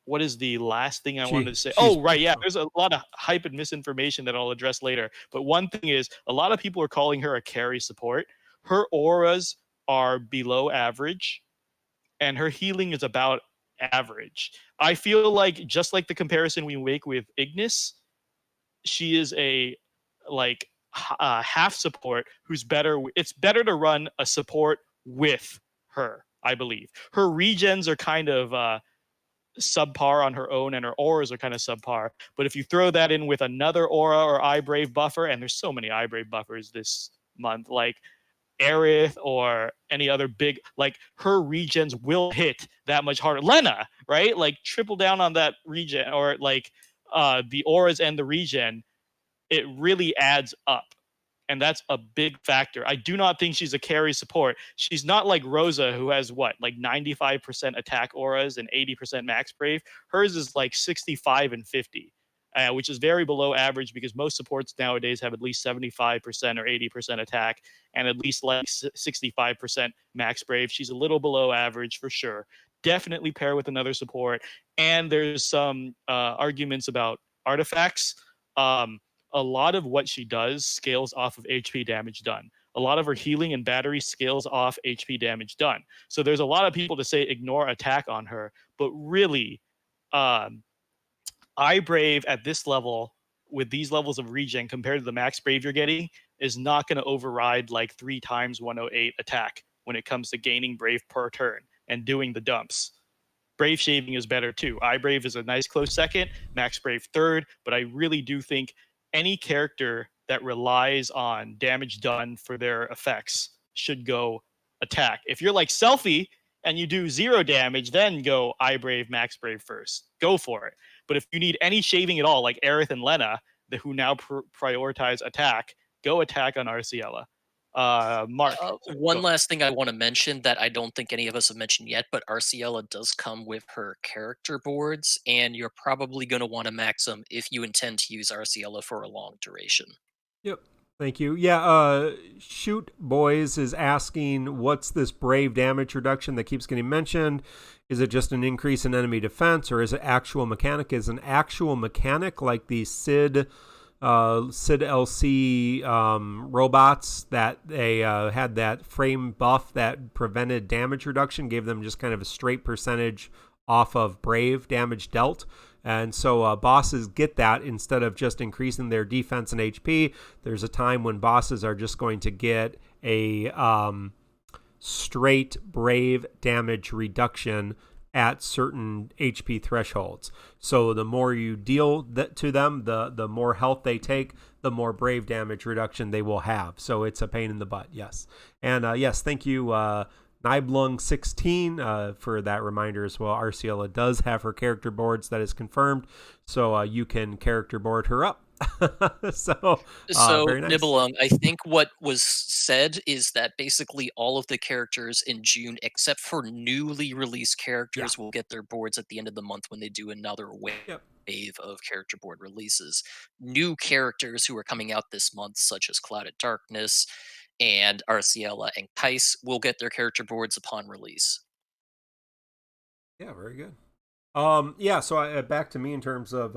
what is the last thing I wanted to say? Oh, right. Yeah, there's a lot of hype and misinformation that I'll address later. But one thing is, a lot of people are calling her a carry support. Her auras are below average, and her healing is about average. I feel like, just like the comparison we make with Ignis, she is a half support who's better. It's better to run a support with her, I believe. Her regens are kind of subpar on her own, and her auras are kind of subpar. But if you throw that in with another aura or eye brave buffer, and there's so many eye brave buffers this month, like Aerith or any other big, like, her regens will hit that much harder. Lenna, right? Like, triple down on that regen, or like the auras and the regen, it really adds up. And that's a big factor. I do not think she's a carry support. She's not like Rosa, who has what, like 95% attack auras and 80% max brave. Hers is like 65 and 50, which is very below average, because most supports nowadays have at least 75% or 80% attack and at least like 65% max brave. She's a little below average for sure. Definitely pair with another support. And there's some arguments about artifacts. A lot of what she does scales off of HP damage done. A lot of her healing and battery scales off HP damage done. So there's a lot of people to say ignore attack on her, but really, Eye Brave at this level, with these levels of regen compared to the max Brave you're getting, is not going to override like 3 times 108 attack when it comes to gaining Brave per turn and doing the dumps. Brave shaving is better too. Eye Brave is a nice close second, Max Brave third, but I really do think any character that relies on damage done for their effects should go attack. If you're like Selphie and you do 0 damage, then go Eye Brave, Max Brave first. Go for it. But if you need any shaving at all, like Aerith and Lenna, who now prioritize attack, go attack on Arciela. Mark. One last thing I want to mention that I don't think any of us have mentioned yet, but Arciela does come with her character boards, and you're probably going to want to max them if you intend to use Arciela for a long duration. Yep. Thank you. Yeah, Shoot Boys is asking, what's this brave damage reduction that keeps getting mentioned? Is it just an increase in enemy defense, or is it actual mechanic? Is an actual mechanic like the SID LC robots that they had that frame buff that prevented damage reduction, gave them just kind of a straight percentage off of brave damage dealt. And so bosses get that instead of just increasing their defense and HP. There's a time when bosses are just going to get a straight brave damage reduction at certain HP thresholds. So the more you deal to them, the more health they take, the more brave damage reduction they will have. So it's a pain in the butt, yes. And yes, thank you, Niblung16 for that reminder as well. Arciela does have her character boards, that is confirmed, so you can character board her up. So very nice. Nibelung, I think what was said is that basically all of the characters in June, except for newly released characters, will get their boards at the end of the month when they do another wave of character board releases. New characters who are coming out this month, such as Clouded Darkness and Arciela and Kais, will get their character boards upon release. Yeah, very good. Yeah, so back to me in terms of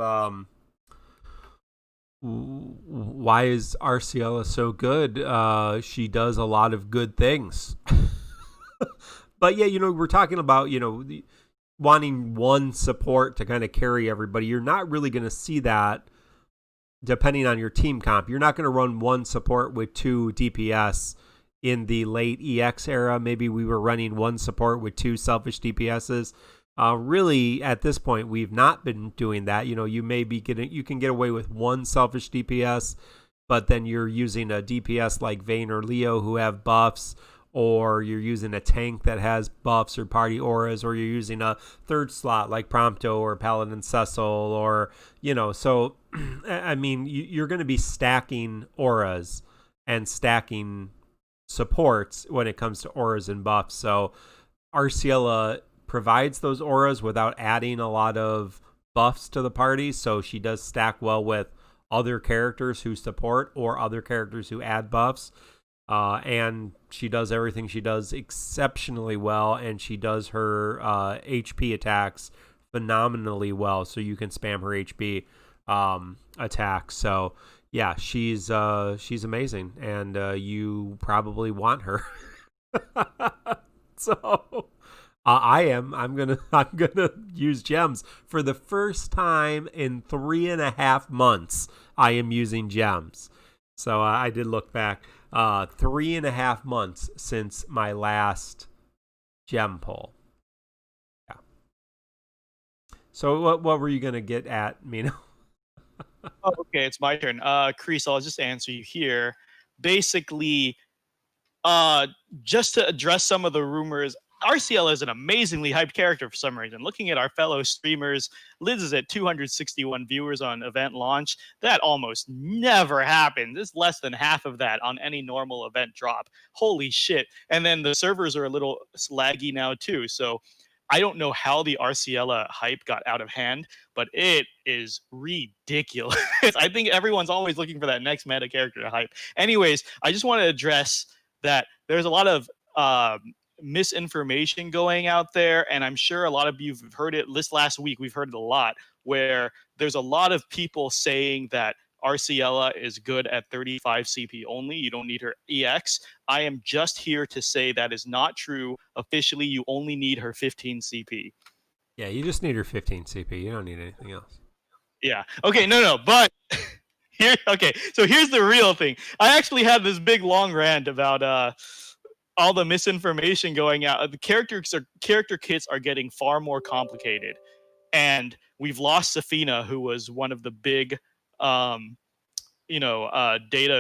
why is Arciela so good? She does a lot of good things. But yeah, we're talking about, wanting one support to kind of carry everybody. You're not really going to see that depending on your team comp. You're not going to run one support with 2 DPS in the late EX era. Maybe we were running one support with 2 selfish DPSs. Really, at this point, we've not been doing that. You may be you can get away with 1 selfish DPS, but then you're using a DPS like Vayne or Leo who have buffs, or you're using a tank that has buffs or party auras, or you're using a 3rd slot like Prompto or Paladin Cecil, or, so, I mean, you're going to be stacking auras and stacking supports when it comes to auras and buffs. So Arciela provides those auras without adding a lot of buffs to the party, so she does stack well with other characters who support or other characters who add buffs. And she does everything she does exceptionally well, and she does her HP attacks phenomenally well, so you can spam her HP attacks. So yeah, she's amazing, and you probably want her. So I'm gonna use gems for the first time in 3.5 months. I am using gems. So I did look back. 3.5 months since my last gem pull. Yeah. So what were you gonna get at, Mino? Oh, okay, it's my turn. Chris, I'll just answer you here. Basically, just to address some of the rumors, Arciela is an amazingly hyped character for some reason. Looking at our fellow streamers, Liz is at 261 viewers on event launch. That almost never happens. It's less than half of that on any normal event drop. Holy shit. And then the servers are a little laggy now too. So I don't know how the Arciela hype got out of hand, but it is ridiculous. I think everyone's always looking for that next meta character to hype. Anyways, I just want to address that there's a lot of misinformation going out there, and I'm sure a lot of you have heard it. This last week, we've heard it a lot, where there's a lot of people saying that Arciela is good at 35 CP only. You don't need her EX. I am just here to say that is not true. Officially, you only need her 15 CP. Yeah, you just need her 15 CP. You don't need anything else. Yeah. Okay, no, but here, okay, so here's the real thing. I actually had this big long rant about all the misinformation going out. The character kits are getting far more complicated, and we've lost Safina, who was one of the big, data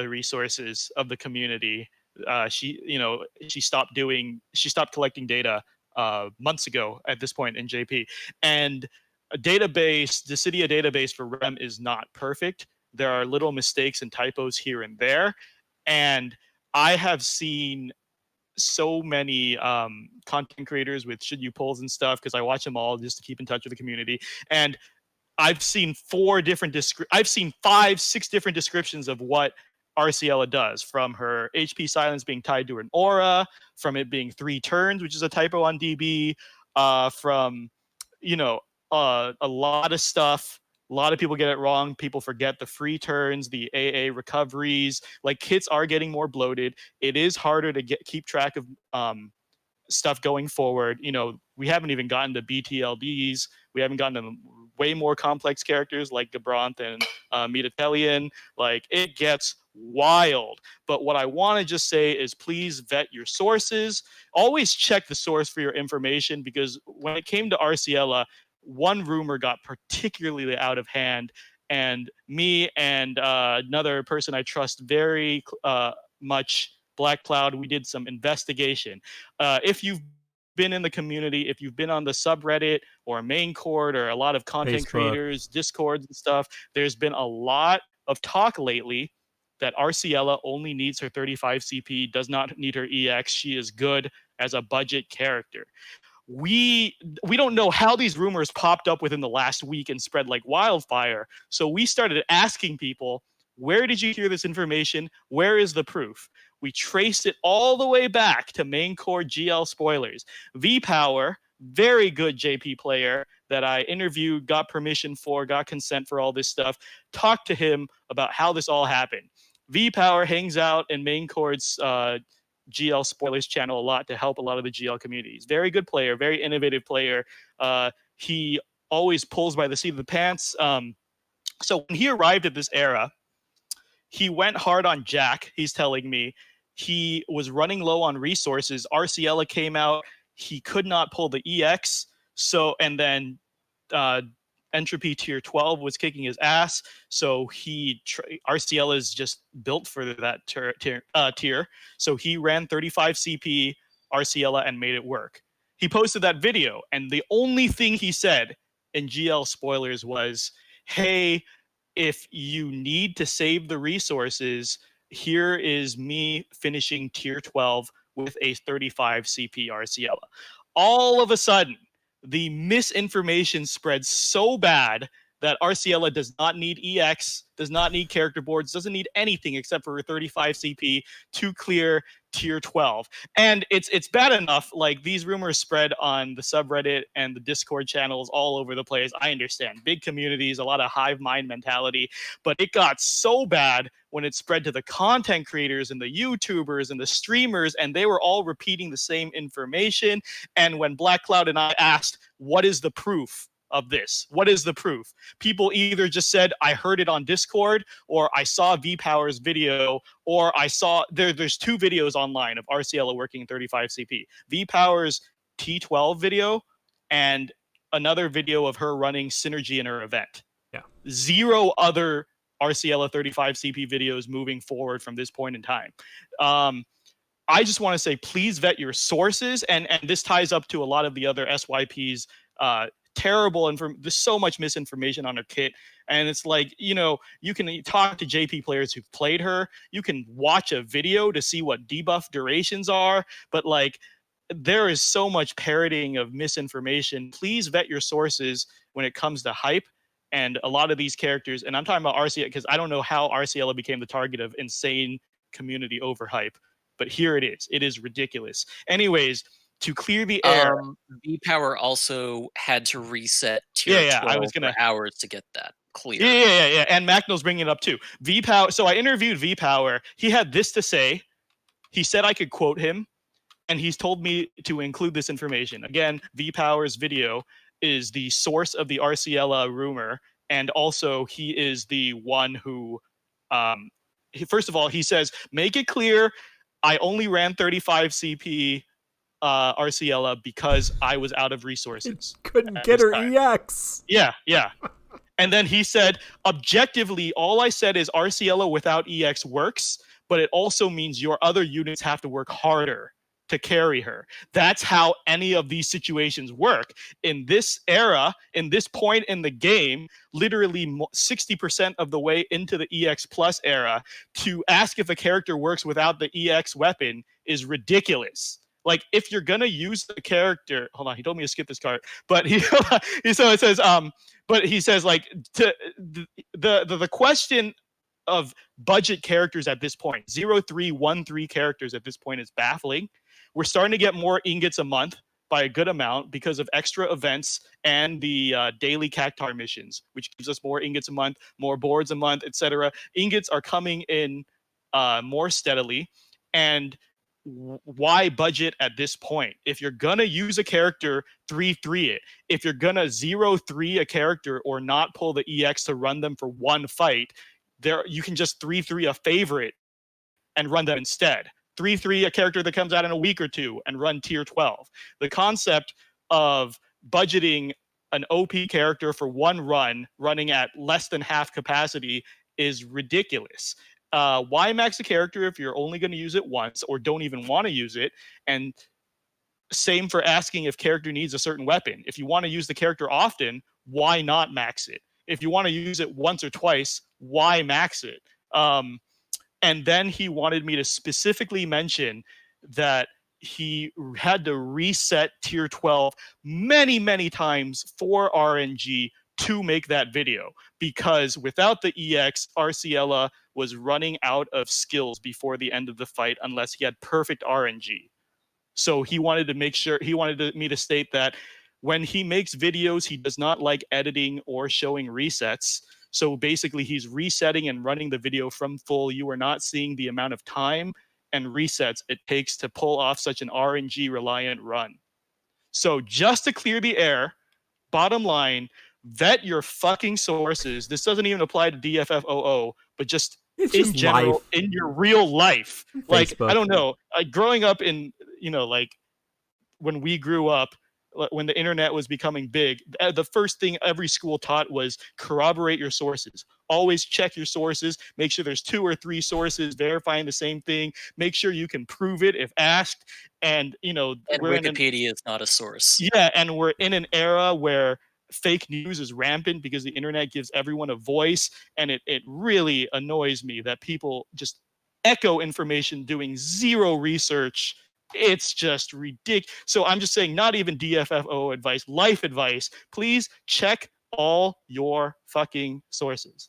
resources of the community. She stopped collecting data months ago at this point in JP, and the Dissidia database for REM is not perfect. There are little mistakes and typos here and there, and I have seen so many content creators with should you polls and stuff, because I watch them all just to keep in touch with the community. And I've seen 5-6 different descriptions of what Arciela does, from her HP silence being tied to an aura, from it being 3 turns, which is a typo on DB, from, a lot of stuff. A lot of people get it wrong. People forget the free turns, the AA recoveries. Like, kits are getting more bloated. It is harder to keep track of stuff going forward. We haven't even gotten to BTLDs. We haven't gotten to way more complex characters like Gabrant and Metatelian. Like, it gets wild. But what I want to just say is, please vet your sources. Always check the source for your information, because when it came to Arciela, one rumor got particularly out of hand, and me and another person I trust very much, Black Cloud, we did some investigation. If you've been in the community, if you've been on the subreddit or main court or a lot of content creators, Discords and stuff, there's been a lot of talk lately that Arciela only needs her 35 CP, does not need her EX. She is good as a budget character. We don't know how these rumors popped up within the last week and spread like wildfire. So we started asking people, where did you hear this information? Where is the proof? We traced it all the way back to main core GL spoilers. V-Power, very good JP player that I interviewed, got permission for, got consent for all this stuff, talked to him about how this all happened. V-Power hangs out in main core's GL spoilers channel a lot to help a lot of the GL communities. Very good player, very innovative player. He always pulls by the seat of the pants. So when he arrived at this era, he went hard on Jack. He's telling me he was running low on resources. Arciela came out. He could not pull the EX. And then Entropy tier 12 was kicking his ass. So Arciela is just built for that tier. So he ran 35 CP Arciela and made it work. He posted that video, and the only thing he said in GL spoilers was, hey, if you need to save the resources, here is me finishing tier 12 with a 35 CP Arciela. All of a sudden, the misinformation spread so bad that Arciela does not need EX, does not need character boards, doesn't need anything except for 35 CP to clear tier 12. And it's bad enough. Like, these rumors spread on the subreddit and the Discord channels all over the place. I understand. Big communities, a lot of hive mind mentality. But it got so bad when it spread to the content creators and the YouTubers and the streamers, and they were all repeating the same information. And when Black Cloud and I asked, what is the proof of this? What is the proof? People either just said, I heard it on Discord, or I saw V-Power's video, or I saw there's 2 videos online of Arciela working 35 CP. V-Power's T12 video and another video of her running Synergy in her event. Yeah. 0 other Arciela 35 CP videos moving forward from this point in time. I just want to say, please vet your sources, and this ties up to a lot of the other SYPs. Terrible, there's so much misinformation on her kit, and it's like, you can talk to JP players who've played her, you can watch a video to see what debuff durations are, but like, there is so much parroting of misinformation. Please vet your sources when it comes to hype. And a lot of these characters, and I'm talking about Arciela because I don't know how Arciela became the target of insane community overhype, but here it is. It is ridiculous. Anyways, to clear the air, V-Power also had to reset tier 12 for hours to get that clear. Yeah. And Macno's bringing it up too. V-Power. So I interviewed V-Power. He had this to say. He said I could quote him, and he's told me to include this information. Again, V-Power's video is the source of the Arciela rumor, and also he is the one who, first of all, he says, make it clear, I only ran 35 CP Arciela because I was out of resources. Couldn't get her EX. Yeah. And then he said, objectively, all I said is Arciela without EX works, but it also means your other units have to work harder to carry her. That's how any of these situations work. In this era, in this point in the game, literally 60% of the way into the EX Plus era, to ask if a character works without the EX weapon is ridiculous. Like, if you're gonna use the character, hold on, he told me to skip this card, but so it says, but he says, like, the question of budget characters at this point, 0313 characters at this point, is baffling. We're starting to get more ingots a month by a good amount because of extra events and the daily Cactar missions, which gives us more ingots a month, more boards a month, etc. Ingots are coming in more steadily. And why budget at this point? If you're gonna use a character, 3-3 it. If you're gonna 0-3 a character or not pull the EX to run them for one fight, there you can just 3-3 a favorite and run them instead. 3-3 a character that comes out in a week or two and run tier 12. The concept of budgeting an OP character for one run running at less than half capacity is ridiculous. Why max a character if you're only going to use it once or don't even want to use it? And same for asking if character needs a certain weapon. If you want to use the character often, why not max it? If you want to use it once or twice, why max it? And then he wanted me to specifically mention that he had to reset tier 12 many, many times for RNG to make that video, because without the EX, Arciela was running out of skills before the end of the fight unless he had perfect RNG. So he wanted to make sure, me to state that when he makes videos, he does not like editing or showing resets. So basically, he's resetting and running the video from full. You are not seeing the amount of time and resets it takes to pull off such an RNG-reliant run. So just to clear the air, bottom line, vet your fucking sources. This doesn't even apply to DFFOO, but just in general, life. In your real life. Like, Facebook. I don't know, growing up in, like when we grew up, when the internet was becoming big, the first thing every school taught was corroborate your sources. Always check your sources. Make sure there's 2 or 3 sources verifying the same thing. Make sure you can prove it if asked. And, and Wikipedia is not a source. Yeah, and we're in an era where fake news is rampant because the internet gives everyone a voice. And it really annoys me that people just echo information doing zero research. It's just ridiculous. So I'm just saying, not even DFFO advice, life advice. Please check all your fucking sources.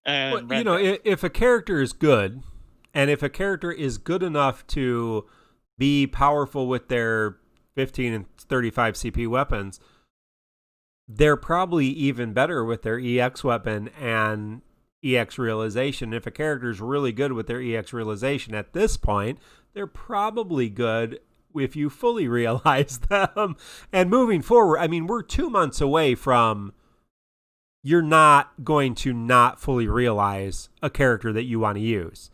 And if a character is good, and if a character is good enough to be powerful with their 15 and 35 CP weapons, they're probably even better with their EX weapon and EX Realization. If a character is really good with their EX Realization at this point, they're probably good if you fully realize them. And moving forward, I mean, we're 2 months away from you're not going to not fully realize a character that you want to use.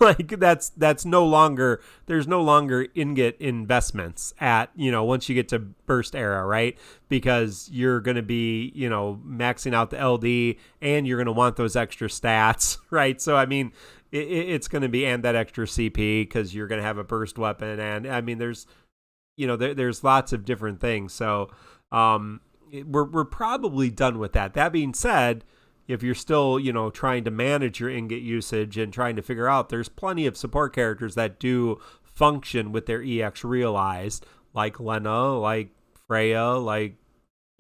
Like that's no longer, there's no longer ingot investments at, once you get to burst era, right? Because you're going to be, maxing out the LD and you're going to want those extra stats, right? So, I mean, it's going to be, and that extra CP because you're going to have a burst weapon. And I mean, there's, there's lots of different things. So, we're probably done with that. That being said, if you're still, trying to manage your ingot usage and trying to figure out, there's plenty of support characters that do function with their EX realized, like Lenna, like Freya, like,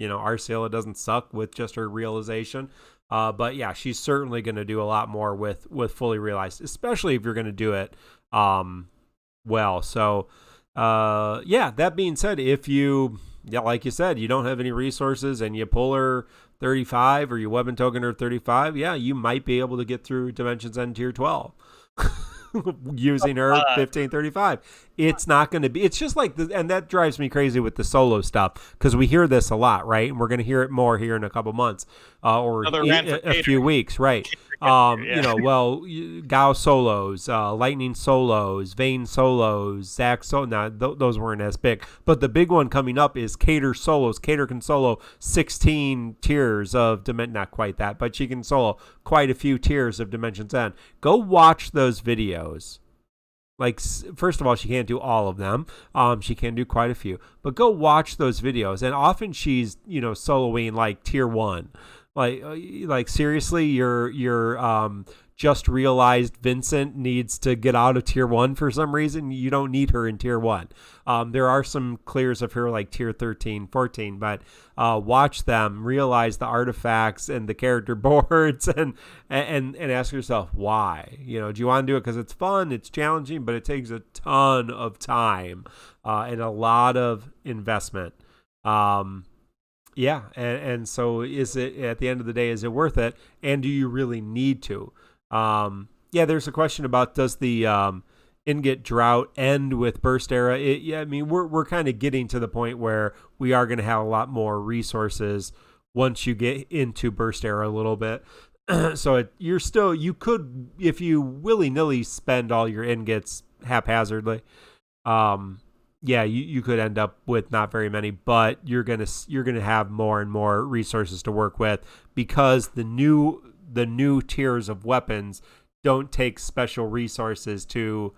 Arciela doesn't suck with just her realization. But yeah, she's certainly going to do a lot more with fully realized, especially if you're going to do it well. So, yeah, that being said, if you, like you said, you don't have any resources and you pull her 35 or you weapon token her 35, yeah, you might be able to get through Dimensions End tier 12 using her 1535. It's not going to be, it's just like, and that drives me crazy with the solo stuff because we hear this a lot, right? And we're going to hear it more here in a couple months or a few weeks, right? Gao solos, Lightning solos, Vayne solos, Zack those weren't as big. But the big one coming up is Cater solos. Cater can solo 16 tiers of not quite that, but she can solo quite a few tiers of Dimensions End. Go watch those videos. Like, first of all, she can't do all of them. She can do quite a few. But go watch those videos. And often she's, soloing like tier 1. Like seriously, your just realized Vincent needs to get out of tier 1 for some reason. You don't need her in tier 1. There are some clears of her like tier 13, 14, but watch them, realize the artifacts and the character boards, and ask yourself why. Do you want to do it because it's fun, it's challenging, but it takes a ton of time and a lot of investment. Yeah, and so is it, at the end of the day, is it worth it? And do you really need to? Yeah, there's a question about, does the ingot drought end with burst era? I mean, we're kind of getting to the point where we are going to have a lot more resources once you get into burst era a little bit. So you could, if you willy-nilly spend all your ingots haphazardly, yeah, you could end up with not very many, but you're gonna have more and more resources to work with, because the new tiers of weapons don't take special resources to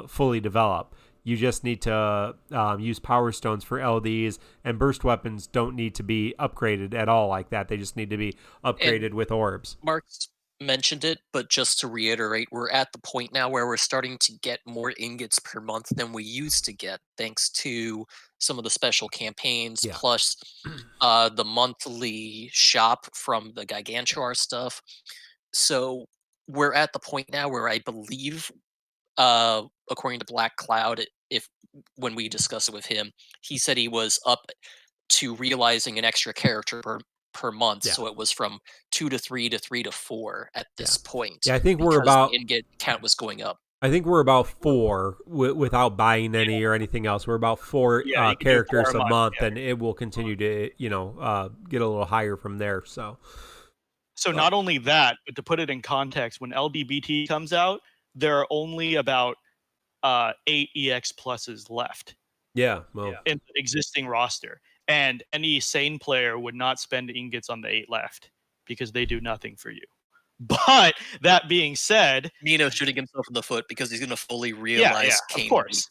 fully develop. You just need to use power stones for LDs, and burst weapons don't need to be upgraded at all like that. They just need to be upgraded with orbs. Mark's mentioned it, but just to reiterate, we're at the point now where we're starting to get more ingots per month than we used to get, thanks to some of the special campaigns, plus the monthly shop from the Gigantuar stuff. So we're at the point now where I believe, according to Black Cloud, when we discussed it with him, he said he was up to realizing an extra character per month. So it was from 2 to 3 to 3 to 4 at this point. Yeah, I think we're about, the ingot count was going up. I think we're about 4 without buying any or anything else. We're about 4 characters a month, and it will continue to get a little higher from there. So not only that, but to put it in context, when LDBT comes out, there are only about 8 EX pluses left. Yeah, in the existing roster. And any sane player would not spend ingots on the 8 left, because they do nothing for you. But that being said, Nino shooting himself in the foot because he's going to fully realize. Of course.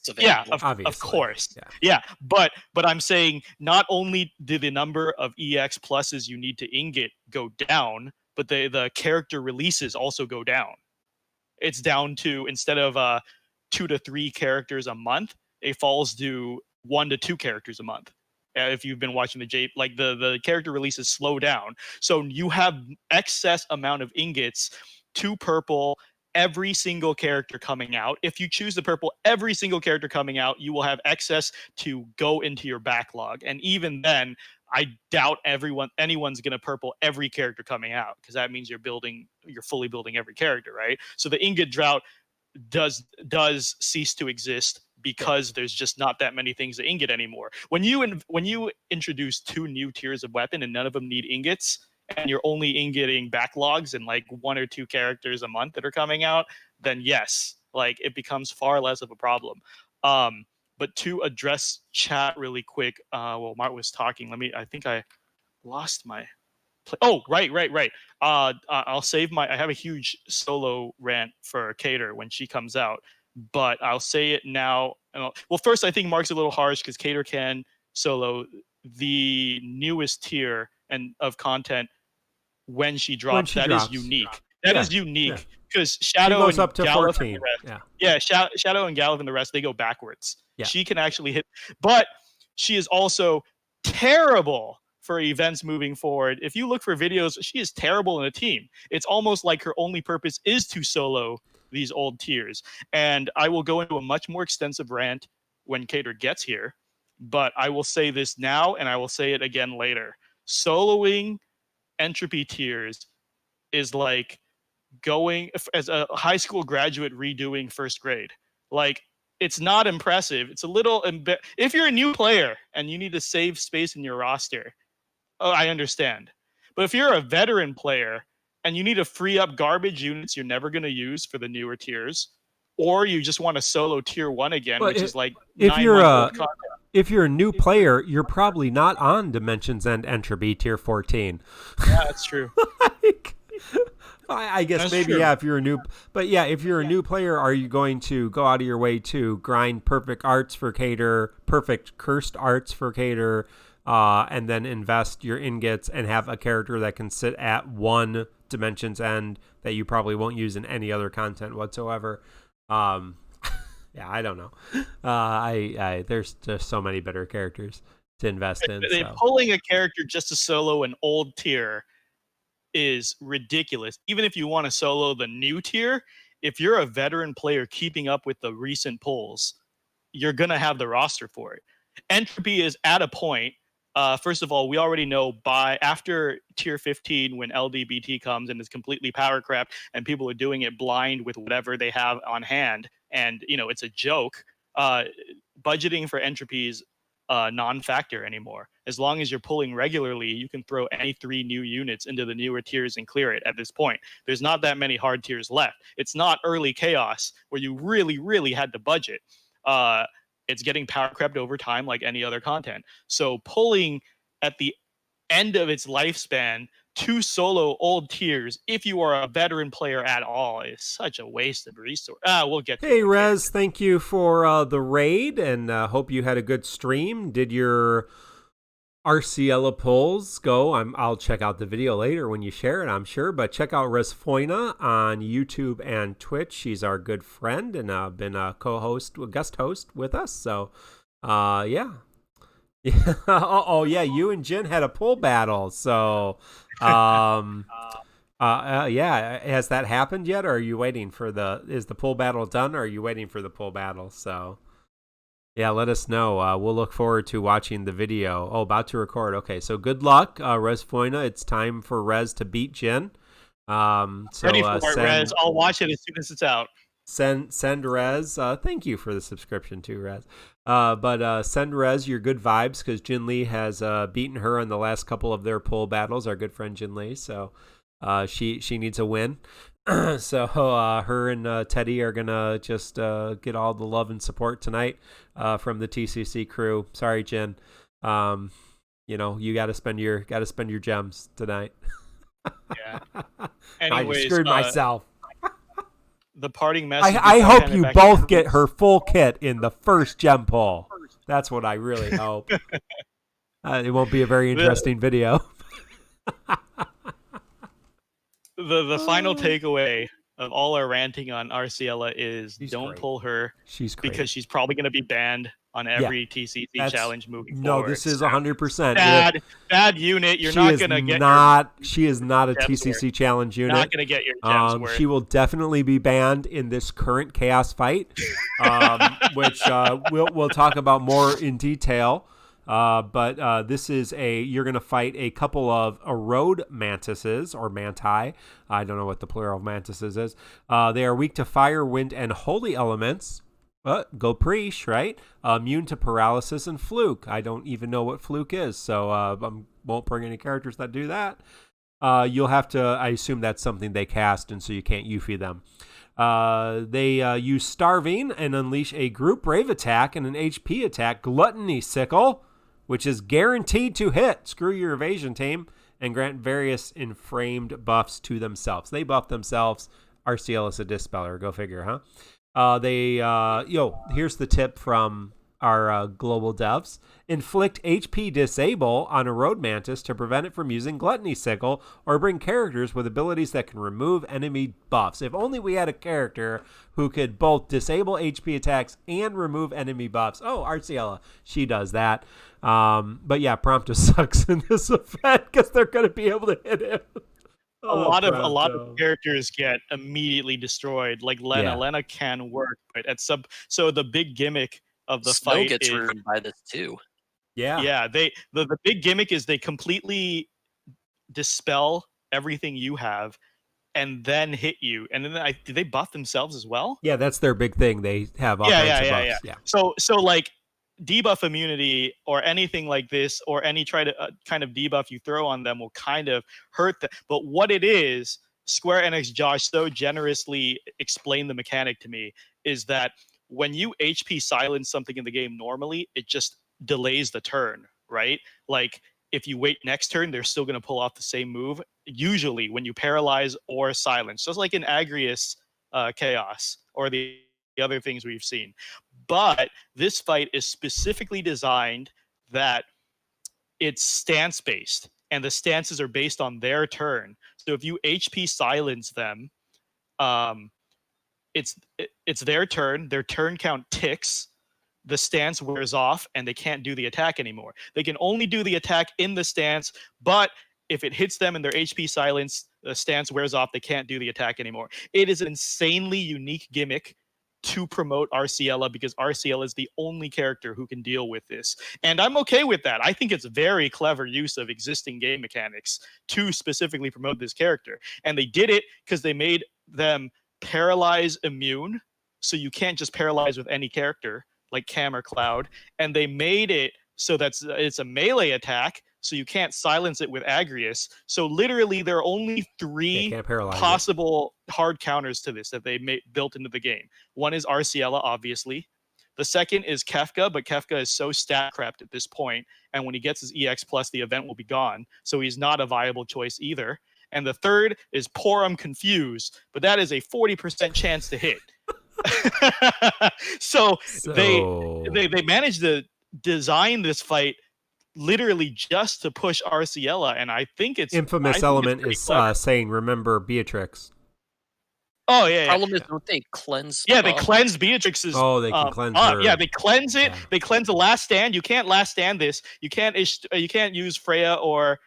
Of course. But I'm saying, not only did the number of EX pluses you need to ingot go down, but the character releases also go down. It's down to, instead of 2 to 3 characters a month, it falls to 1 to 2 characters a month. If you've been watching the character releases slow down. So you have excess amount of ingots, 2 purple, every single character coming out. If you choose the purple, every single character coming out, you will have excess to go into your backlog. And even then, I doubt anyone's going to purple every character coming out, because that means you're fully building every character, right? So the ingot drought does cease to exist, because there's just not that many things to ingot anymore. When you introduce 2 new tiers of weapon and none of them need ingots, and you're only ingoting backlogs and like 1 or 2 characters a month that are coming out, then yes, like it becomes far less of a problem. But to address chat really quick, while Mark was talking, I think I lost my right. I'll save I have a huge solo rant for Cater when she comes out, but I'll say it now. Well, first, I think Mark's a little harsh, because Cater can solo the newest tier of content when she drops. That is unique. That is unique, because Shadow goes up to Galuf 14. Shadow and Galuf and the rest, they go backwards. She can actually hit, but she is also terrible for events moving forward. If you look for videos, she is terrible in a team. It's almost like her only purpose is to solo these old tiers. And I will go into a much more extensive rant when Cater gets here, but I will say this now, and I will say it again later. Soloing entropy tiers is like going as a high school graduate redoing first grade. Like, it's not impressive. It's a little if you're a new player and you need to save space in your roster, I understand. But if you're a veteran player and you need to free up garbage units you're never going to use for the newer tiers, or you just want to solo tier 1 again, which is like if you're a new player, you're probably not on Dimensions End Entropy tier 14. Yeah, that's true. I guess That's maybe, true. yeah, if you're a new, but yeah, if you're a new player, are you going to go out of your way to grind perfect arts for Cater, perfect cursed arts for Cater, and then invest your ingots and have a character that can sit at one dimension's end that you probably won't use in any other content whatsoever? Yeah, I don't know. There's just so many better characters to invest in. So. Pulling a character just to solo an old tier is ridiculous. Even if you want to solo the new tier, if you're a veteran player keeping up with the recent pulls, you're going to have the roster for it. Entropy is at a point. First of all, we already know by after tier 15, when LDBT comes and is completely power crept and people are doing it blind with whatever they have on hand, and it's a joke. Budgeting for Entropy is non-factor anymore. As long as you're pulling regularly, you can throw any 3 new units into the newer tiers and clear it at this point. There's not that many hard tiers left. It's not early chaos where you really, really had to budget. It's getting power crept over time like any other content. So pulling at the end of its lifespan 2 solo old tiers, if you are a veteran player at all, is such a waste of resource. We'll get to it. Hey, Rez, thank you for the raid, and hope you had a good stream. Did your Arciela pulls go? I'll check out the video later when you share it, I'm sure. But check out Resfoina on YouTube and Twitch. She's our good friend and been a guest host with us. So, yeah. Oh, yeah, you and Jin had a pull battle. So, yeah, has that happened yet, or are you waiting for is the pull battle done, or are you waiting for the pull battle? So, yeah, let us know. We'll look forward to watching the video. Oh, about to record. Okay, so good luck, Resfoina. It's time for Rez to beat Jin. Ready for it, Rez. I'll watch it as soon as it's out. Send Rez. Thank you for the subscription too, Rez. But send Rez your good vibes, because Jin Lee has beaten her in the last couple of their pull battles. Our good friend Jin Lee. So she needs a win. So her and Teddy are gonna just get all the love and support tonight from the TCC crew. Sorry, Jin. You got to spend your gems tonight. Yeah. I Anyways, screwed myself. The parting message. I hope you both get her full kit in the first gem pull. That's what I really hope. It won't be a very interesting video. The final takeaway of all our ranting on Arciela is don't pull her. She's great. Because she's probably going to be banned on every TCC challenge moving forward. No, this is 100%. Bad unit. You're not going to get She is not a TCC challenge unit. Not going to get your gems worth. She will definitely be banned in this current chaos fight, which we'll talk about more in detail. But this is you're going to fight a couple of road mantises or manti. I don't know what the plural of mantises is. They are weak to fire, wind, and holy elements. Go Prishe, right? Immune to paralysis and fluke. I don't even know what fluke is, so I won't bring any characters that do that. You'll have to, I assume that's something they cast, and so you can't Yuffie them. They use Starving and unleash a group brave attack and an HP attack, Gluttony Sickle, which is guaranteed to hit. Screw your evasion team, and grant various inframed buffs to themselves. They buff themselves. Arciela's a dispeller. Go figure, huh? Here's the tip from our global devs. Inflict HP disable on a road mantis to prevent it from using Gluttony Sickle, or bring characters with abilities that can remove enemy buffs. If only we had a character who could both disable HP attacks and remove enemy buffs. Oh, Arciela, she does that. But yeah, Prompto sucks in this effect because they're going to be able to hit him. A lot of characters get immediately destroyed, like Lenna. Yeah. Lenna can work, but so the big gimmick of the Snow fight gets is ruined by this too. Yeah. The big gimmick is they completely dispel everything you have and then hit you. And then do they buff themselves as well? Yeah, that's their big thing. They have all kinds of buffs. Yeah. So like debuff immunity or anything like this, or any kind of debuff you throw on them will kind of hurt them. But what it is, Square Enix Josh so generously explained the mechanic to me, is that when you HP silence something in the game normally, it just delays the turn, right? Like if you wait next turn, they're still going to pull off the same move, usually when you paralyze or silence, just like in Agrius Chaos or the other things we've seen. But this fight is specifically designed that it's stance-based, and the stances are based on their turn. So if you HP silence them, it's their turn count ticks, the stance wears off, and they can't do the attack anymore. They can only do the attack in the stance, but if it hits them and their HP silence, the stance wears off, they can't do the attack anymore. It is an insanely unique gimmick to promote Arciela, because Arciela is the only character who can deal with this. And I'm okay with that. I think it's a very clever use of existing game mechanics to specifically promote this character. And they did it because they made them paralyze immune, so you can't just paralyze with any character like Cam or Cloud. And they made it so that it's a melee attack, so you can't silence it with Agrius. So literally there are only three possible hard counters to this that they built into the game. One is Arciela, obviously. The second is Kefka, but Kefka is so stat-crapped at this point, and when he gets his EX+, the event will be gone, so he's not a viable choice either. And the third is Porum Confuse, but that is a 40% chance to hit. so they managed to design this fight literally just to push Arciela, and I think it's infamous element is saying remember Beatrix. Oh yeah. Problem is, don't they cleanse? Yeah, they cleanse Beatrix's. Oh, they can cleanse her. Yeah, they cleanse it. Yeah. They cleanse the last stand. You can't last stand this. You can't use Freya or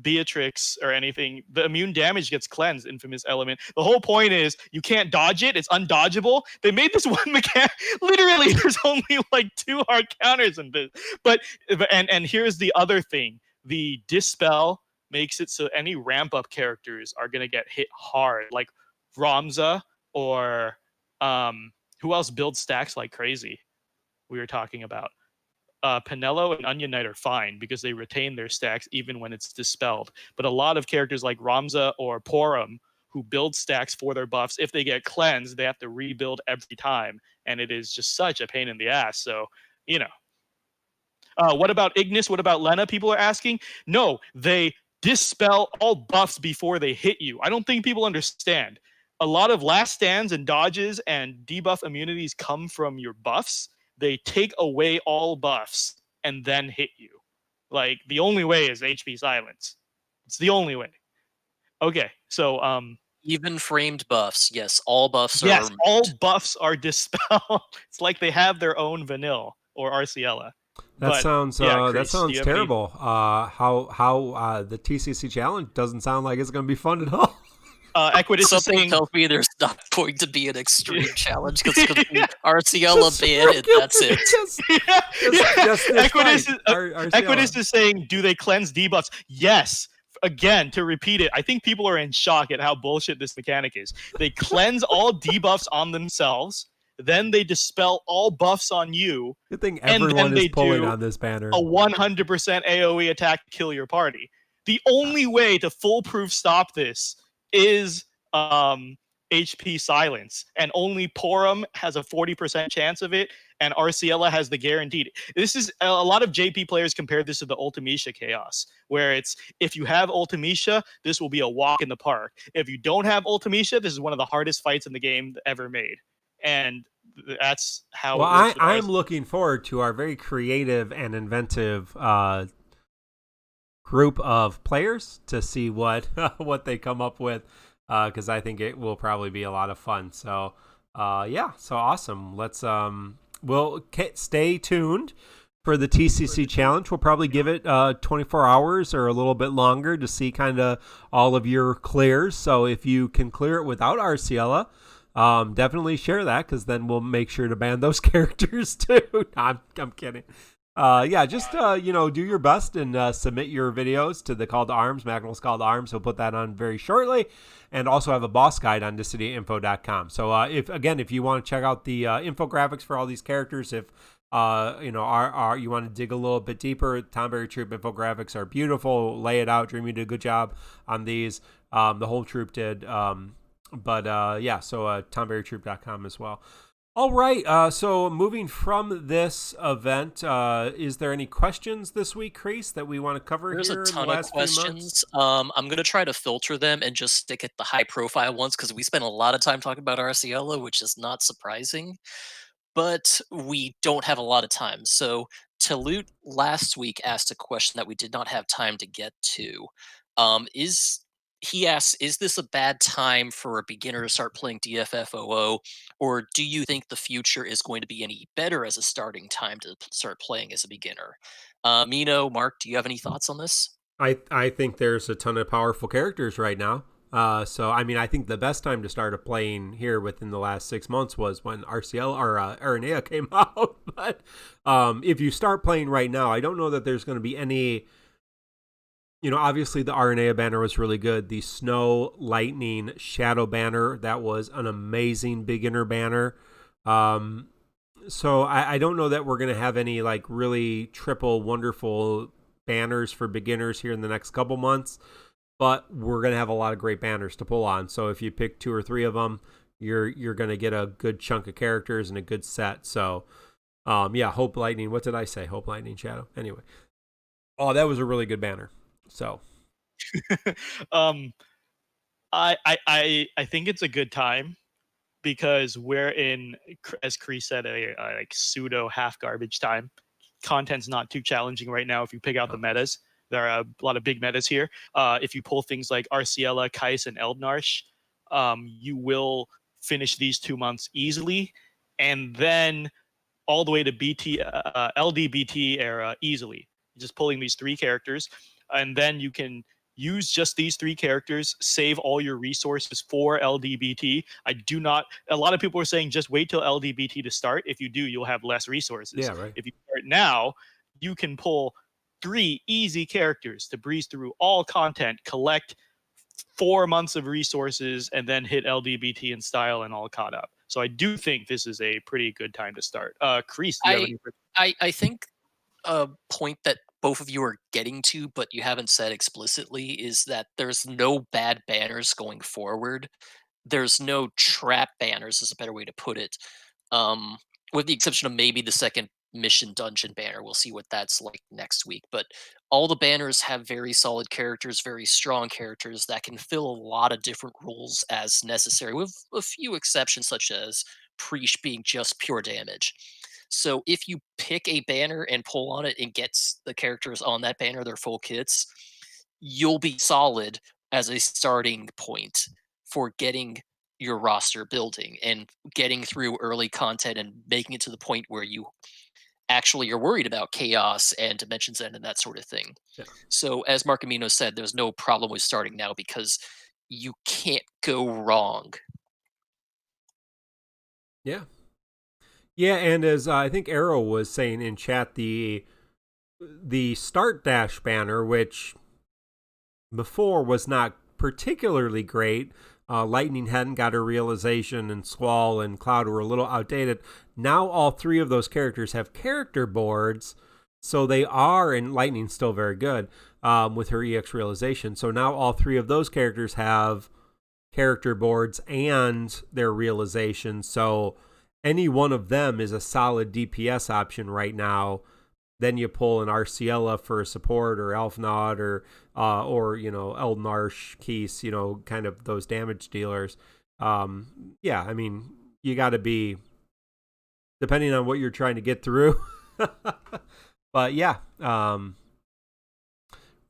Beatrix or anything. The immune damage gets cleansed, infamous element. The whole point is you can't dodge it. It's undodgeable. They made this one mechanic. Literally, there's only like 2 hard counters in this. But here's the other thing. The Dispel makes it so any ramp up characters are gonna get hit hard, like Ramza or who else builds stacks like crazy? We were talking about. Penelo and Onion Knight are fine because they retain their stacks even when it's dispelled. But a lot of characters like Ramza or Porum, who build stacks for their buffs, if they get cleansed, they have to rebuild every time, and it is just such a pain in the ass. So, you know. What about Ignis? What about Lenna? People are asking. No, they dispel all buffs before they hit you. I don't think people understand. A lot of last stands and dodges and debuff immunities come from your buffs. They take away all buffs and then hit you. Like, the only way is HP silence. It's the only way. Okay, so even framed buffs. Yes, all buffs are. Yes, all buffs are dispelled. It's like they have their own vanilla or Arciela. That sounds terrible. How the TCC challenge doesn't sound like it's going to be fun at all. Equitus Something tells me there's not going to be an extreme challenge because it's going to be Arciela ban and that's it. Equitus is saying, do they cleanse debuffs? Yes. Again, to repeat it, I think people are in shock at how bullshit this mechanic is. They cleanse all debuffs on themselves, then they dispel all buffs on you. Good thing everyone is pulling on this banner. A 100% AoE attack to kill your party. The only way to foolproof stop this is HP silence, and only Porum has a 40% chance of it, and Arciela has the guaranteed. This is a lot of JP players compare this to the Ultimecia chaos, where it's if you have Ultimecia, this will be a walk in the park. If you don't have Ultimecia, this is one of the hardest fights in the game ever made, and that's how. Well, I'm looking forward to our very creative and inventive group of players to see what they come up with, because I think it will probably be a lot of fun. So yeah, so awesome. Let's we'll stay tuned for the TCC challenge. We'll probably give it 24 hours or a little bit longer to see kind of all of your clears. So if you can clear it without Arciela, definitely share that, because then we'll make sure to ban those characters too. No, I'm kidding. Yeah, just, do your best and submit your videos to the Call to Arms, Magnus Call to Arms. We'll put that on very shortly, and also have a boss guide on DecidiaInfo.com. So if you want to check out the infographics for all these characters, if you want to dig a little bit deeper, Tomberry Troop infographics are beautiful. Lay it out. Dreamy did a good job on these. The whole troop did. So tomberrytroop.com as well. All right. So moving from this event, is there any questions this week, Crease, that we want to cover There's a here in the ton of last few months? questions. I'm gonna try to filter them and just stick at the high profile ones because we spent a lot of time talking about Arciela, which is not surprising. But we don't have a lot of time. So Talut last week asked a question that we did not have time to get to. Is He asks, is this a bad time for a beginner to start playing DFFOO, or do you think the future is going to be any better as a starting time to start playing as a beginner? Mino, Mark, do you have any thoughts on this? I think there's a ton of powerful characters right now. So I mean, I think the best time to start playing here within the last 6 months was when RCL or Aranea came out. But if you start playing right now, I don't know that there's going to be any. You know, obviously the Aranea banner was really good. The Snow, Lightning, Shadow banner, that was an amazing beginner banner. So I don't know that we're going to have any like really triple wonderful banners for beginners here in the next couple months, but we're going to have a lot of great banners to pull on. So if you pick 2 or 3 of them, you're going to get a good chunk of characters and a good set. So yeah, Hope Lightning. What did I say? Hope Lightning Shadow. Anyway. Oh, that was a really good banner. So um, I think it's a good time because we're in, as Kree said, a like pseudo half garbage time. Content's not too challenging right now if you pick out the metas. There are a lot of big metas here. If you pull things like Arciela, Kais, and Eldnarsh, you will finish these 2 months easily, and then all the way to LDBT era easily. Just pulling these 3 characters, and then you can use just these 3 characters, save all your resources for LDBT. I do not. A lot of people are saying just wait till LDBT to start. If you do, you'll have less resources. yeah, right. If you start now, you can pull 3 easy characters to breeze through all content, collect 4 months of resources, and then hit LDBT in style and all caught up. So I do think this is a pretty good time to start. Kreese, do you have I any? I think a point that both of you are getting to, but you haven't said explicitly, is that there's no bad banners going forward. There's no trap banners, is a better way to put it. With the exception of maybe the second mission dungeon banner. We'll see what that's like next week. But all the banners have very solid characters, very strong characters that can fill a lot of different roles as necessary, with a few exceptions, such as Prishe being just pure damage. So if you pick a banner and pull on it and gets the characters on that banner their full kits, you'll be solid as a starting point for getting your roster building and getting through early content and making it to the point where you actually are worried about chaos and dimensions end and that sort of thing. Yeah. So as Mark Amino said, there's no problem with starting now because you can't go wrong. Yeah. Yeah, and as I think Arrow was saying in chat, the start dash banner, which before was not particularly great. Lightning hadn't got a realization, and Squall and Cloud were a little outdated. Now all 3 of those characters have character boards, so they are, and Lightning's still very good with her EX realization. So now all 3 of those characters have character boards and their realization. So any one of them is a solid DPS option right now. Then you pull an Arciela for support, or Elfnod, or you know, Eldnarsh, Keese, you know, kind of those damage dealers. Yeah, I mean, you got to be, depending on what you're trying to get through. But yeah,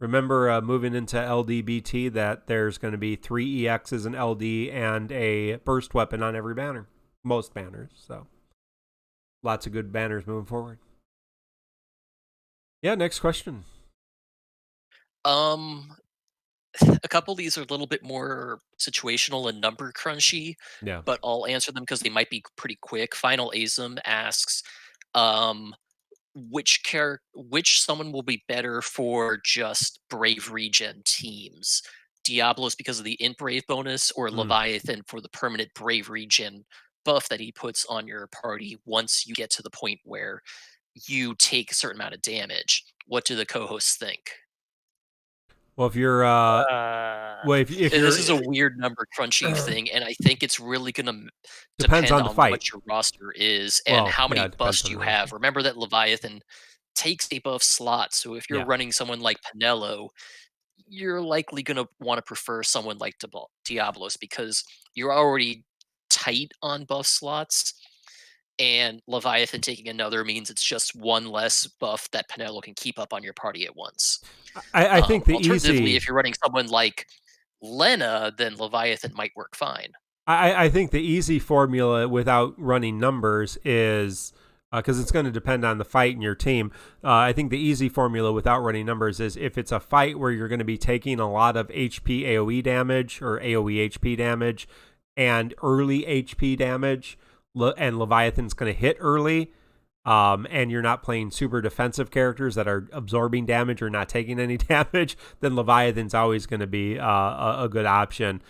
remember moving into LDBT that there's going to be 3 EXs in LD and a burst weapon on every banner, most banners. So lots of good banners moving forward. Yeah, next question. A couple of these are a little bit more situational and number crunchy, Yeah. but I'll answer them because they might be pretty quick. Final Azum asks, um, which summon will be better for just Brave Regen teams? Diablos because of the Int Brave bonus, or Leviathan for the permanent Brave Regen buff that he puts on your party once you get to the point where you take a certain amount of damage? What do the co-hosts think? Well, if you're if you're, This is a weird number crunching thing, and I think it's really going to depends depend on the on fight. what your roster is and Well, how yeah, many it depends buffs on you the have. roster. Remember that Leviathan takes a buff slot, so if you're Yeah. running someone like Penelo, you're likely going to want to prefer someone like Diablos because you're already tight on buff slots, and Leviathan taking another means it's just one less buff that Penelo can keep up on your party at once. I think the Alternatively, easy. if you're running someone like Lenna, then Leviathan might work fine. I think the easy formula without running numbers is because it's going to depend on the fight and your team. I think the easy formula without running numbers is if it's a fight where you're going to be taking a lot of HP AoE damage or AoE HP damage and early HP damage, and Leviathan's going to hit early, and you're not playing super defensive characters that are absorbing damage or not taking any damage, then Leviathan's always going to be a good option.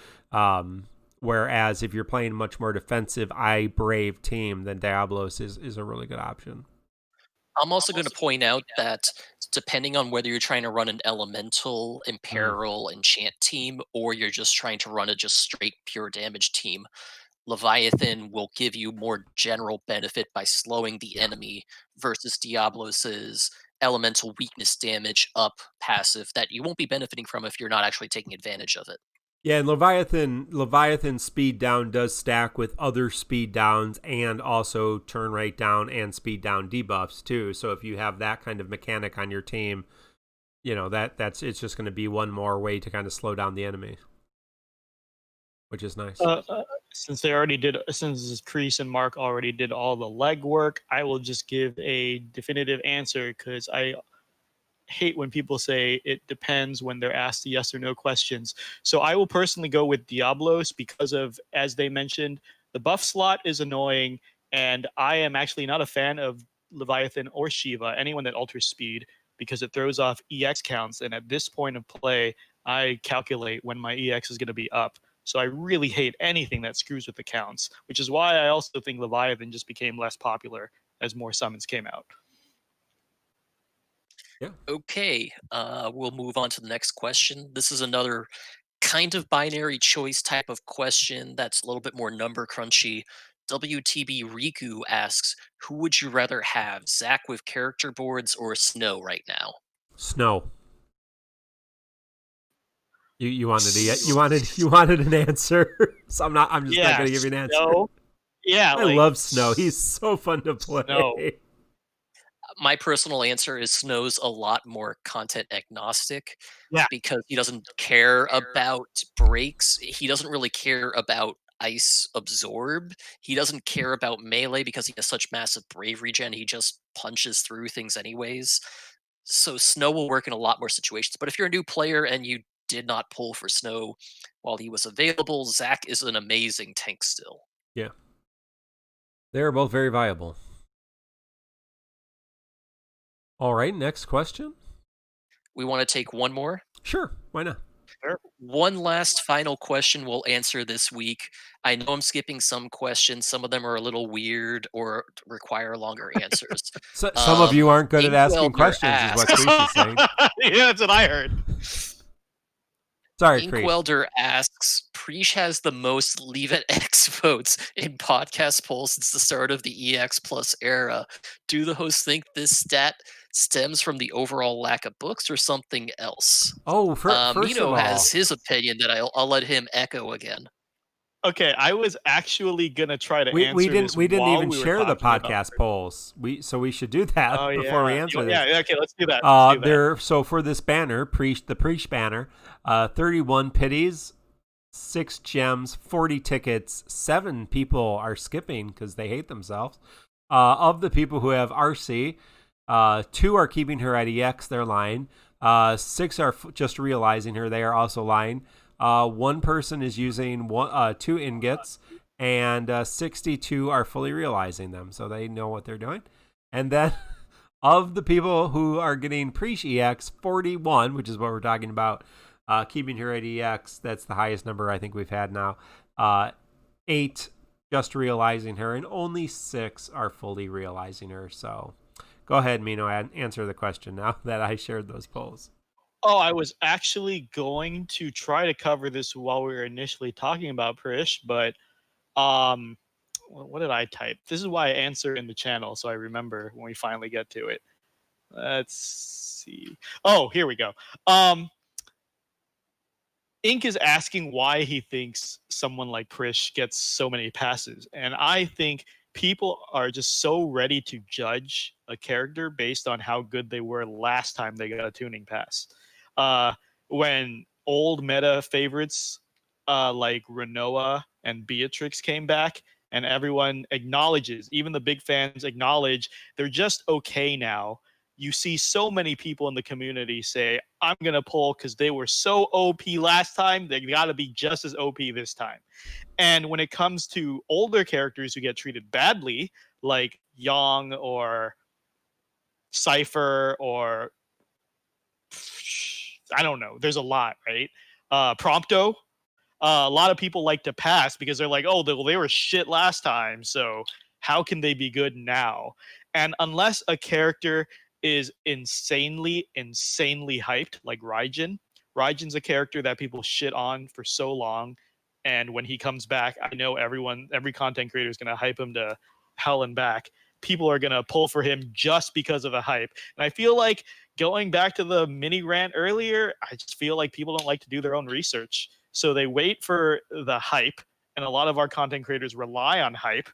Whereas if you're playing a much more defensive, brave team, then Diablos is a really good option. I'm also going to point out that depending on whether you're trying to run an elemental, imperil, enchant team, or you're just trying to run a just straight pure damage team, Leviathan will give you more general benefit by slowing the enemy versus Diablos's elemental weakness damage up passive that you won't be benefiting from if you're not actually taking advantage of it. Yeah, and Leviathan speed down does stack with other speed downs and also turn rate down and speed down debuffs too. So if you have that kind of mechanic on your team, you know, it's just going to be one more way to kind of slow down the enemy, which is nice. Since Priest and Mark already did all the legwork, I will just give a definitive answer because I hate when people say it depends when they're asked the yes or no questions. So I will personally go with Diablos because of, as they mentioned, the buff slot is annoying, and I am actually not a fan of Leviathan or Shiva, anyone that alters speed, because it throws off EX counts, and at this point of play, I calculate when my EX is going to be up. So I really hate anything that screws with the counts, which is why I also think Leviathan just became less popular as more summons came out. Yeah. Okay, we'll move on to the next question. This is another kind of binary choice type of question that's a little bit more number crunchy. WTB Riku asks, who would you rather have, Zack with character boards or Snow right now? Snow. You wanted an answer. So I'm just not gonna give you an answer. Snow. Yeah, I love Snow. He's so fun to play. Snow. My personal answer is Snow's a lot more content agnostic. Yeah. Because he doesn't care about breaks. He doesn't really care about ice absorb. He doesn't care about melee because he has such massive brave regen. He just punches through things anyways. So Snow will work in a lot more situations. But if you're a new player and you did not pull for Snow while he was available, Zack is an amazing tank still. Yeah. They're both very viable. All right, next question. We want to take one more? Sure, why not? Sure. One last final question we'll answer this week. I know I'm skipping some questions. Some of them are a little weird or require longer answers. So, some of you aren't good at asking Inkwelder questions, is what Chris is saying. Yeah, that's what I heard. Sorry, Chris. Inkwelder asks, Prishe has the most Leave It X votes in podcast polls since the start of the EX Plus era. Do the hosts think this stat stems from the overall lack of books or something else? Oh, first Mino of all, has his opinion that I'll let him echo again. Okay, I was actually gonna try to answer this. We didn't while even we were share the talking podcast polls. So we should do that before we answer this. Yeah, okay, let's do that. So for this banner, the Prishe banner, 31 pities, 6 gems, 40 tickets, 7 people are skipping because they hate themselves. Of the people who have RC, 2 are keeping her at EX, they're lying. 6 are just realizing her, they are also lying. 1 person is using 2 ingots, and 62 are fully realizing them, so they know what they're doing. And then of the people who are getting Prishe EX, 41, which is what we're talking about, keeping her at EX, that's the highest number I think we've had now. 8 just realizing her, and only 6 are fully realizing her. So go ahead, Mino, answer the question now that I shared those polls. Oh, I was actually going to try to cover this while we were initially talking about Prish, but what did I type? This is why I answer in the channel, so I remember when we finally get to it. Let's see. Oh, here we go. Ink is asking why he thinks someone like Prish gets so many passes. And I think people are just so ready to judge a character based on how good they were last time they got a tuning pass. When old meta favorites like Renoa and Beatrix came back, and everyone acknowledges, even the big fans acknowledge they're just okay now. You see so many people in the community say, I'm going to pull because they were so OP last time, they got to be just as OP this time. And when it comes to older characters who get treated badly, like Yang or Seifer or I don't know, there's a lot, right? Prompto, a lot of people like to pass because they're like, oh, they were shit last time, so how can they be good now? And unless a character is insanely hyped, like Raigen's a character that people shit on for so long, and when he comes back, I know every content creator is going to hype him to hell and back. People are going to pull for him just because of the hype. And I feel like, going back to the mini rant earlier, I just feel like people don't like to do their own research. So they wait for the hype, and a lot of our content creators rely on hype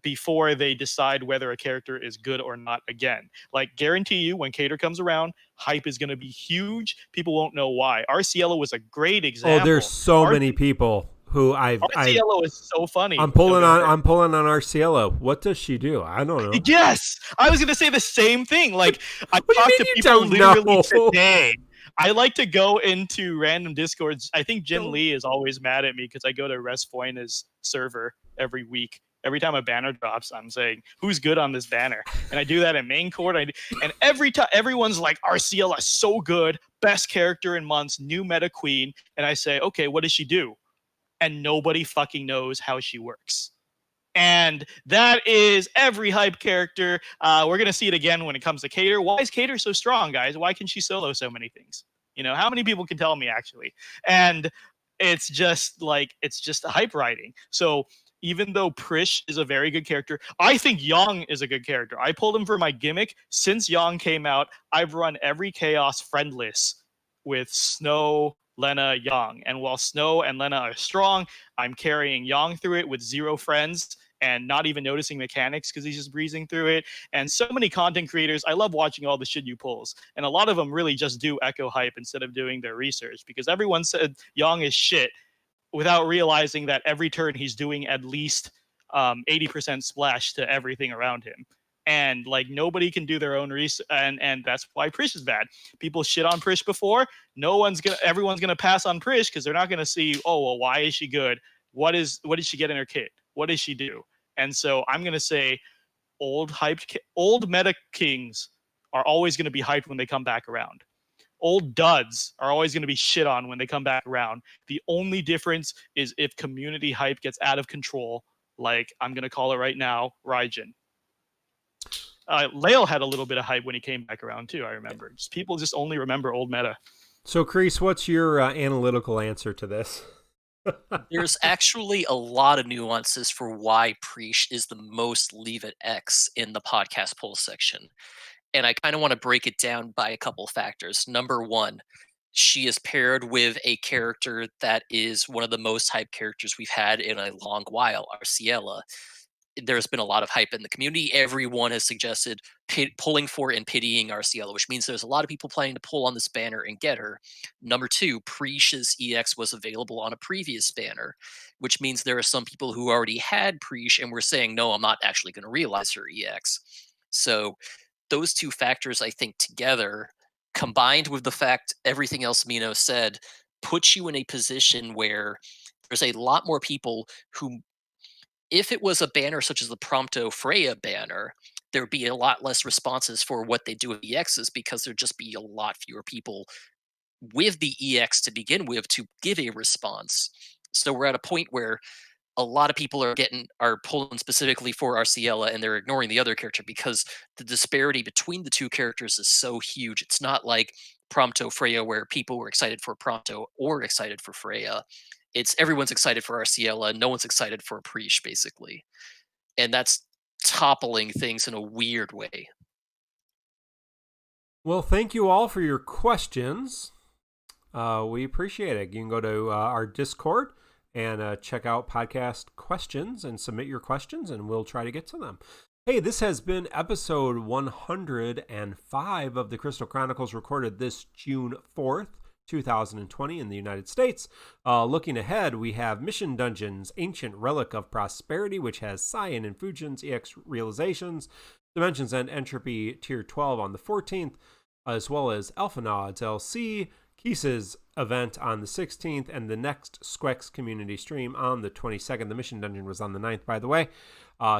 before they decide whether a character is good or not again. Like, guarantee you, when Cater comes around, hype is going to be huge. People won't know why. Arciela was a great example. Oh, there's so many people who Arciela is so funny. I'm pulling on Arciela. What does she do? I don't know. Yes, I was going to say the same thing. Like, I talked to people literally today. I like to go into random discords. I think Jin Lee is always mad at me because I go to Resfoina's server every week. Every time a banner drops, I'm saying, who's good on this banner? And I do that in main court. And every time everyone's like, Arciela is so good, best character in months, new meta queen. And I say, okay, what does she do? And nobody fucking knows how she works. And that is every hype character. We're going to see it again when it comes to Cater. Why is Cater so strong, guys? Why can she solo so many things? You know, how many people can tell me, actually? And it's just hype writing. So even though Prish is a very good character, I think Yang is a good character. I pulled him for my gimmick. Since Yang came out, I've run every Chaos friendless with Snow, Lenna, Yang. And while Snow and Lenna are strong, I'm carrying Yang through it with 0 friends and not even noticing mechanics because he's just breezing through it. And so many content creators, I love watching all the shit you pulls. And a lot of them really just do echo hype instead of doing their research, because everyone said Yang is shit without realizing that every turn he's doing at least 80% splash to everything around him. And like, nobody can do their own research, and that's why Prish is bad. People shit on Prish before. Everyone's gonna pass on Prish because they're not gonna see, oh well, why is she good? What did she get in her kit? What does she do? And so I'm gonna say old meta kings are always gonna be hyped when they come back around. Old duds are always going to be shit on when they come back around. The only difference is if community hype gets out of control, like I'm going to call it right now, Raigen. Lael had a little bit of hype when he came back around too, I remember. People just only remember old meta. So, Kreese, what's your analytical answer to this? There's actually a lot of nuances for why Prishe is the most leave at X in the podcast poll section. And I kind of want to break it down by a couple factors. Number one, she is paired with a character that is one of the most hyped characters we've had in a long while, Arciela. There's been a lot of hype in the community. Everyone has suggested pulling for and pitying Arciela, which means there's a lot of people planning to pull on this banner and get her. Number two, Prishe's EX was available on a previous banner, which means there are some people who already had Prishe and were saying, no, I'm not actually going to realize her EX. So those two factors, I think, together, combined with the fact everything else Mino said, puts you in a position where there's a lot more people who, if it was a banner such as the Prompto Freya banner, there would be a lot less responses for what they do with EXs, because there'd just be a lot fewer people with the EX to begin with to give a response. So we're at a point where a lot of people are pulling specifically for Arciela, and they're ignoring the other character because the disparity between the two characters is so huge. It's not like Prompto Freya, where people were excited for Prompto or excited for Freya. It's everyone's excited for Arciela, no one's excited for Prishe, basically. And that's toppling things in a weird way. Well, thank you all for your questions. We appreciate it. You can go to our Discord and check out podcast questions and submit your questions, and we'll try to get to them. Hey, this has been episode 105 of the Crystal Chronicles, recorded this June 4th, 2020 in the United States. Looking ahead, we have Mission Dungeons, Ancient Relic of Prosperity, which has Cyan and Fujin's EX realizations, Dimensions and Entropy Tier 12 on the 14th, as well as Alphanauts LC, Keese's event on the 16th, and the next Squex community stream on the 22nd. The Mission Dungeon was on the 9th, by the way.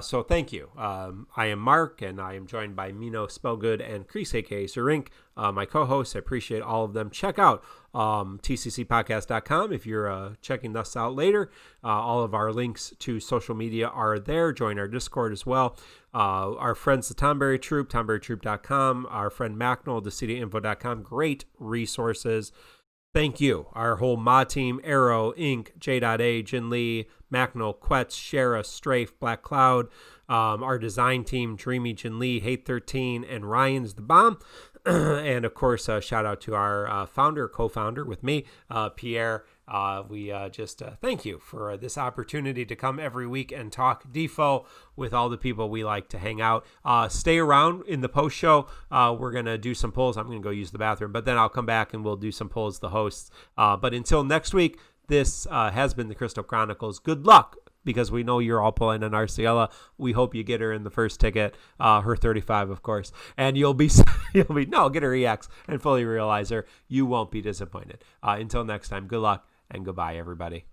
So thank you. I am Mark, and I am joined by Mino, Spellgood, and Kreese, aka Sir Rink, my co-hosts. I appreciate all of them. Check out tccpodcast.com if you're checking us out later. All of our links to social media are there. Join our Discord as well. Our friends, the Tomberry Troop, tomberrytroop.com. Our friend Macnol, thecdinfo.com. Great resources. Thank you. Our whole mod team, Arrow, Inc., J.A, Jin Lee, Macnol, Quetz, Shara, Strafe, Black Cloud, our design team, Dreamy, Jin Lee, Hate 13, and Ryan's the Bomb. And of course, shout out to our co-founder with me, Pierre. We just thank you for this opportunity to come every week and talk DFFOO with all the people we like to hang out. Stay around in the post show. We're going to do some polls. I'm going to go use the bathroom, but then I'll come back and we'll do some polls, the hosts. But until next week, this has been the Crystal Chronicles. Good luck, because we know you're all pulling an Arciela. We hope you get her in the first ticket, her 35, of course. And get her EX and fully realize her. You won't be disappointed. Until next time, good luck and goodbye, everybody.